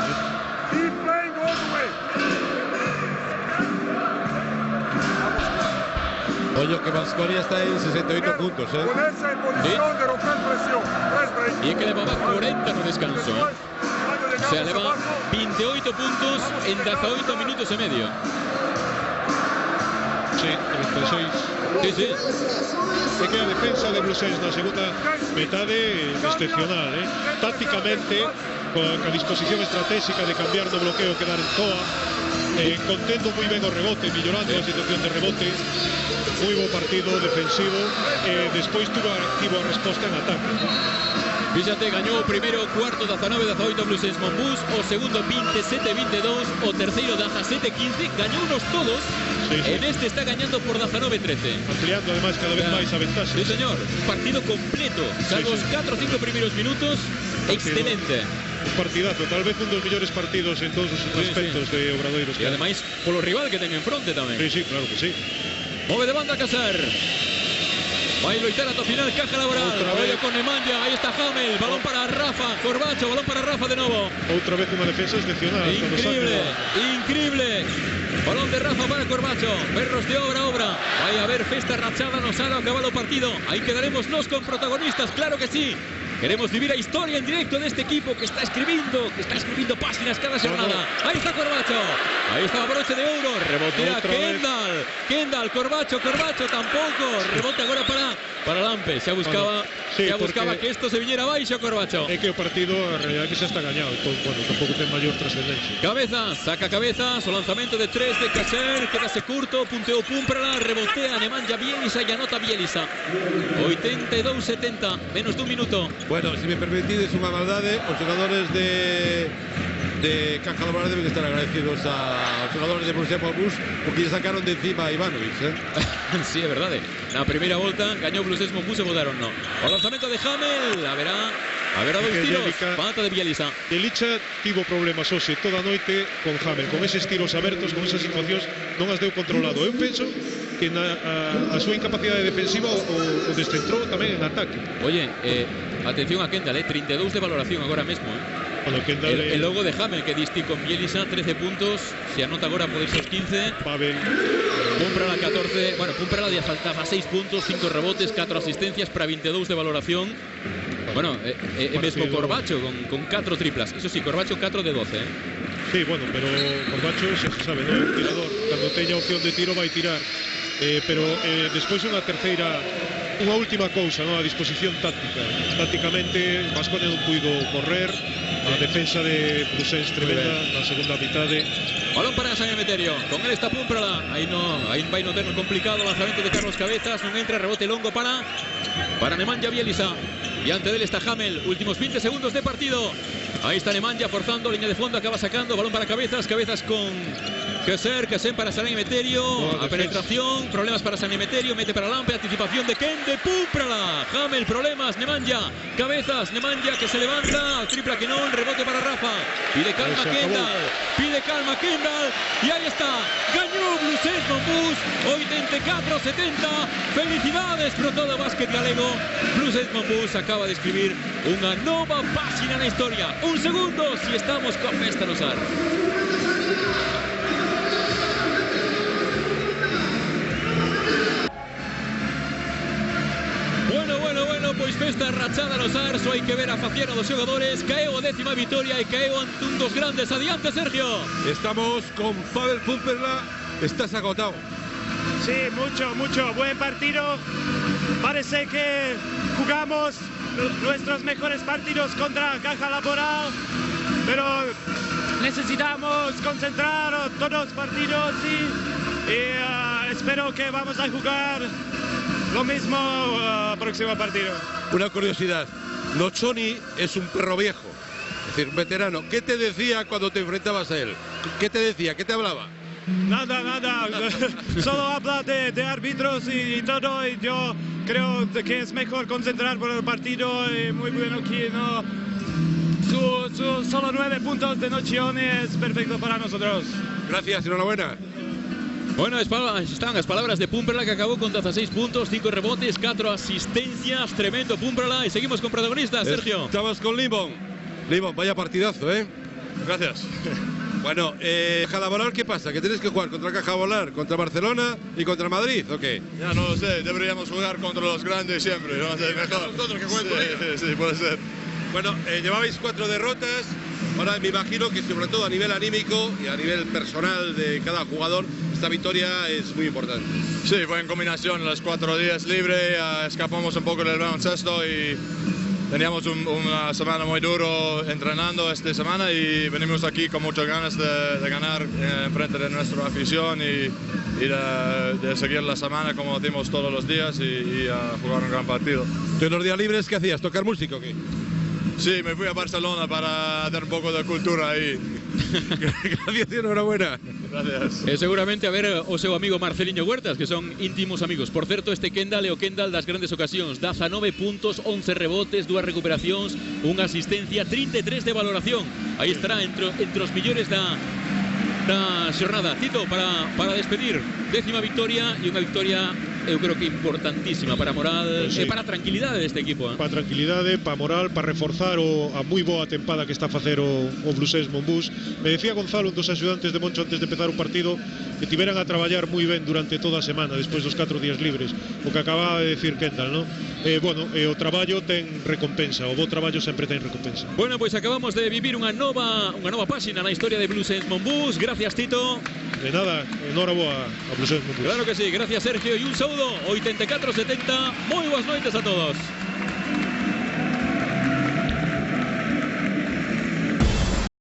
Oye, que Baskonia está en 68 puntos, ¿eh? Sí. Y que le va a dar 40 no descanso. O sea, le va 28 puntos en 18 minutos e medio. Sí, 36. Sí, sí. É que a defensa de Brusens na segunda metade excepcional, tácticamente, ca disposición estratégica de cambiar do bloqueo, quedar en zoa, contendo moi ben o rebote, millorando a situación de rebote, moi bo partido defensivo, despois tuvo activo a resposta en ataque. Fíjate, gañou o primeiro cuarto 19-18 Blusens Monbus, o segundo 27-22, o terceiro 17-15, gañounos todos. Sí, sí. En este está gañando por 19-13. Ampliando además cada vez máis a ventaxa. Sí, señor. Partido completo. Salvo os 4 o 5 primeiros minutos, excelente. Un partidazo, tal vez un dos mellores partidos en todos os aspectos de Obradoiros. E ademais, polo rival que ten en fronte tamén. Sí, sí, claro que sí. Move de banda a Casar. Vai loitar ata o final, caja laboral. Ollo con Nemanja, aí está Hamel. Balón para Rafa, Corbacho, balón para Rafa de novo. Outra vez unha defensa excepcional. Increíble, increíble. Balón de Rafa para Corbacho. Perros de obra. Vai a haber festa rachada no sala ao acabar o partido. Aí quedaremos nos con protagonistas, claro que sí. Queremos vivir a historia en directo de este equipo que está escribindo páginas cada jornada. Ahí está Corbacho. Ahí está broche de ouro. Rebotea Kendall. Kendall, Corbacho tampouco. Rebote agora para Lampe. Se buscaba, que esto se viniera baixo, Corbacho. É que o partido, a realidade que xa está gañado. Entón, bueno, tampouco ten maior trascendencia. Cabeza, saca cabeza. O lanzamento de 3 de Caser. Quedase curto. Punteo Pumprala. Rebotea Nemanja Bielisa y anota Bielisa. 82-70. Menos de un minuto. Bueno, si me permitides unha maldade, os xogadores de Caja Laboral deben estar agradecidos aos xogadores de Brusens Monbus porque lle sacaron de encima a Ivanovic, Sí, é verdade. Na primeira volta gañou Brusens Monbus e votaron no. O lanzamento de Hamel, haberá dos tiros. Falta de Bielisa. Bielisa tivo problemas hoxe toda a noite con Hamel, con eses tiros abertos, con esas situacións non as deu controlado. Eu penso que a súa incapacidade defensiva o descentrou tamén en ataque. Oye, atención a Kendall, 32 de valoración agora mesmo. Bueno, Kendall, el logo de Hamel que diste con Bielisa, 13 puntos. Se anota agora por esos 15. Pavel. Pumprala 14. Bueno, Pumprala ya faltaba 6 puntos, 5 rebotes, 4 asistencias para 22 de valoración. Bueno, mesmo Corbacho con 4 triplas. Eso sí, Corbacho 4 de 12. Sí, bueno, pero Corbacho xa se sabe, non é un tirador. Cando teña opción de tiro vai tirar. Pero despois unha última cousa, a disposición táctica. Tácticamente, Baskonia non puido correr. A defensa de Brusens tremenda na segunda mitade. Balón para San Emeterio. Con él está Pumprala. Aí vai no terreno complicado. Lanzamento de Carlos Cabezas. Non entra, rebote longo para Nemanja Bielisa. Y ante él está Hamel. Últimos 20 segundos de partido. Ahí está Nemanja forzando, línea de fondo, acaba sacando. Balón para Cabezas. Cabezas con Caser para San Emeterio. A penetración. Problemas para San Emeterio. Mete para Lampe. Anticipación de Ken de Pumprala. Hamel, problemas. Nemanja. Cabezas. Nemanja que se levanta. Tripla que no. Rebote para Rafa. Pide calma Kendall. Y ahí está. Gañó Brusens Monbus. 84-70. Felicidades pro todo o básquet galego. Brusens Monbus acaba de escribir unha nova página na historia. Un segundo si estamos con festa no SAR. Bueno, pois festa rachada no SAR. Só hai que ver a faciana dos xogadores. Caeu a 10ª vitoria e caeu ante un dos grandes. Adiante, Sergio. Estamos con Pavel Pumprala. Estás agotado. Sí, mucho. Buen partido. Parece que jugamos nuestros mejores partidos contra Caja Laboral, pero necesitamos concentrar todos los partidos y espero que vamos a jugar lo mismo próximo partido. Una curiosidad, Nocioni es un perro viejo, es decir, un veterano. ¿Qué te decía cuando te enfrentabas a él? ¿Qué te decía? ¿Qué te hablaba? Nada. Solo habla de árbitros y todo, y yo creo que es mejor concentrar por el partido. Y muy bueno que no. Solo 9 puntos de Nocioni es perfecto para nosotros. Gracias, enhorabuena. Bueno, están las palabras de Pumprala, que acabó con 16 puntos, 5 rebotes, 4 asistencias. Tremendo Pumprala. Y seguimos con protagonistas, Sergio. Estamos con Limón. Limón, vaya partidazo, ¿eh? Gracias. Bueno, Caja Laboral, ¿qué pasa? ¿Que tienes que jugar contra Caja Laboral, contra Barcelona y contra Madrid o qué? Ya no lo sé, deberíamos jugar contra los grandes siempre, ¿no? Mejor. Sí, puede ser. Bueno, llevabais 4 derrotas, Ahora me imagino que sobre todo a nivel anímico y a nivel personal de cada jugador, esta victoria es muy importante. Sí, fue en combinación los 4 días libre, escapamos un poco del baloncesto y teníamos una semana muy duro entrenando esta semana y venimos aquí con muchas ganas de ganar en frente de nuestra afición y de seguir la semana como decimos todos los días y a jugar un gran partido. ¿Tú en los días libres qué hacías? ¿Tocar música o qué? Sí, me fui a Barcelona para hacer un poco de cultura ahí. Gracias y enhorabuena. Gracias. Seguramente a ver o seu amigo Marceliño Huertas, que son íntimos amigos. Por certo, este Kendall é o Kendall das grandes ocasións. 19 puntos, 11 rebotes, 2 recuperacións, unha asistencia, 33 de valoración. Aí estará entre os millores da xornada. Tito, para despedir, 10ª victoria e unha victoria eu creo que importantísima para a moral e para a tranquilidade deste equipo. Para a tranquilidade, para a moral, para reforzar a moi boa tempada que está a facer o Blusés Monbús. Me decía Gonzalo, un dos axudantes de Moncho antes de empezar o partido, que tiveran a traballar moi ben durante toda a semana despois dos 4 días libres, o que acababa de decir Kendall, ¿no? O traballo ten recompensa, o bo traballo sempre ten recompensa. Bueno, pois acabamos de vivir unha nova páxina na historia de Blusés Monbús. Gracias, Tito. De nada, enhoraboa a Blusés Monbús. Claro que sí, gracias, Sergio, e un saúdo 84-70. Moi boas noites a todos.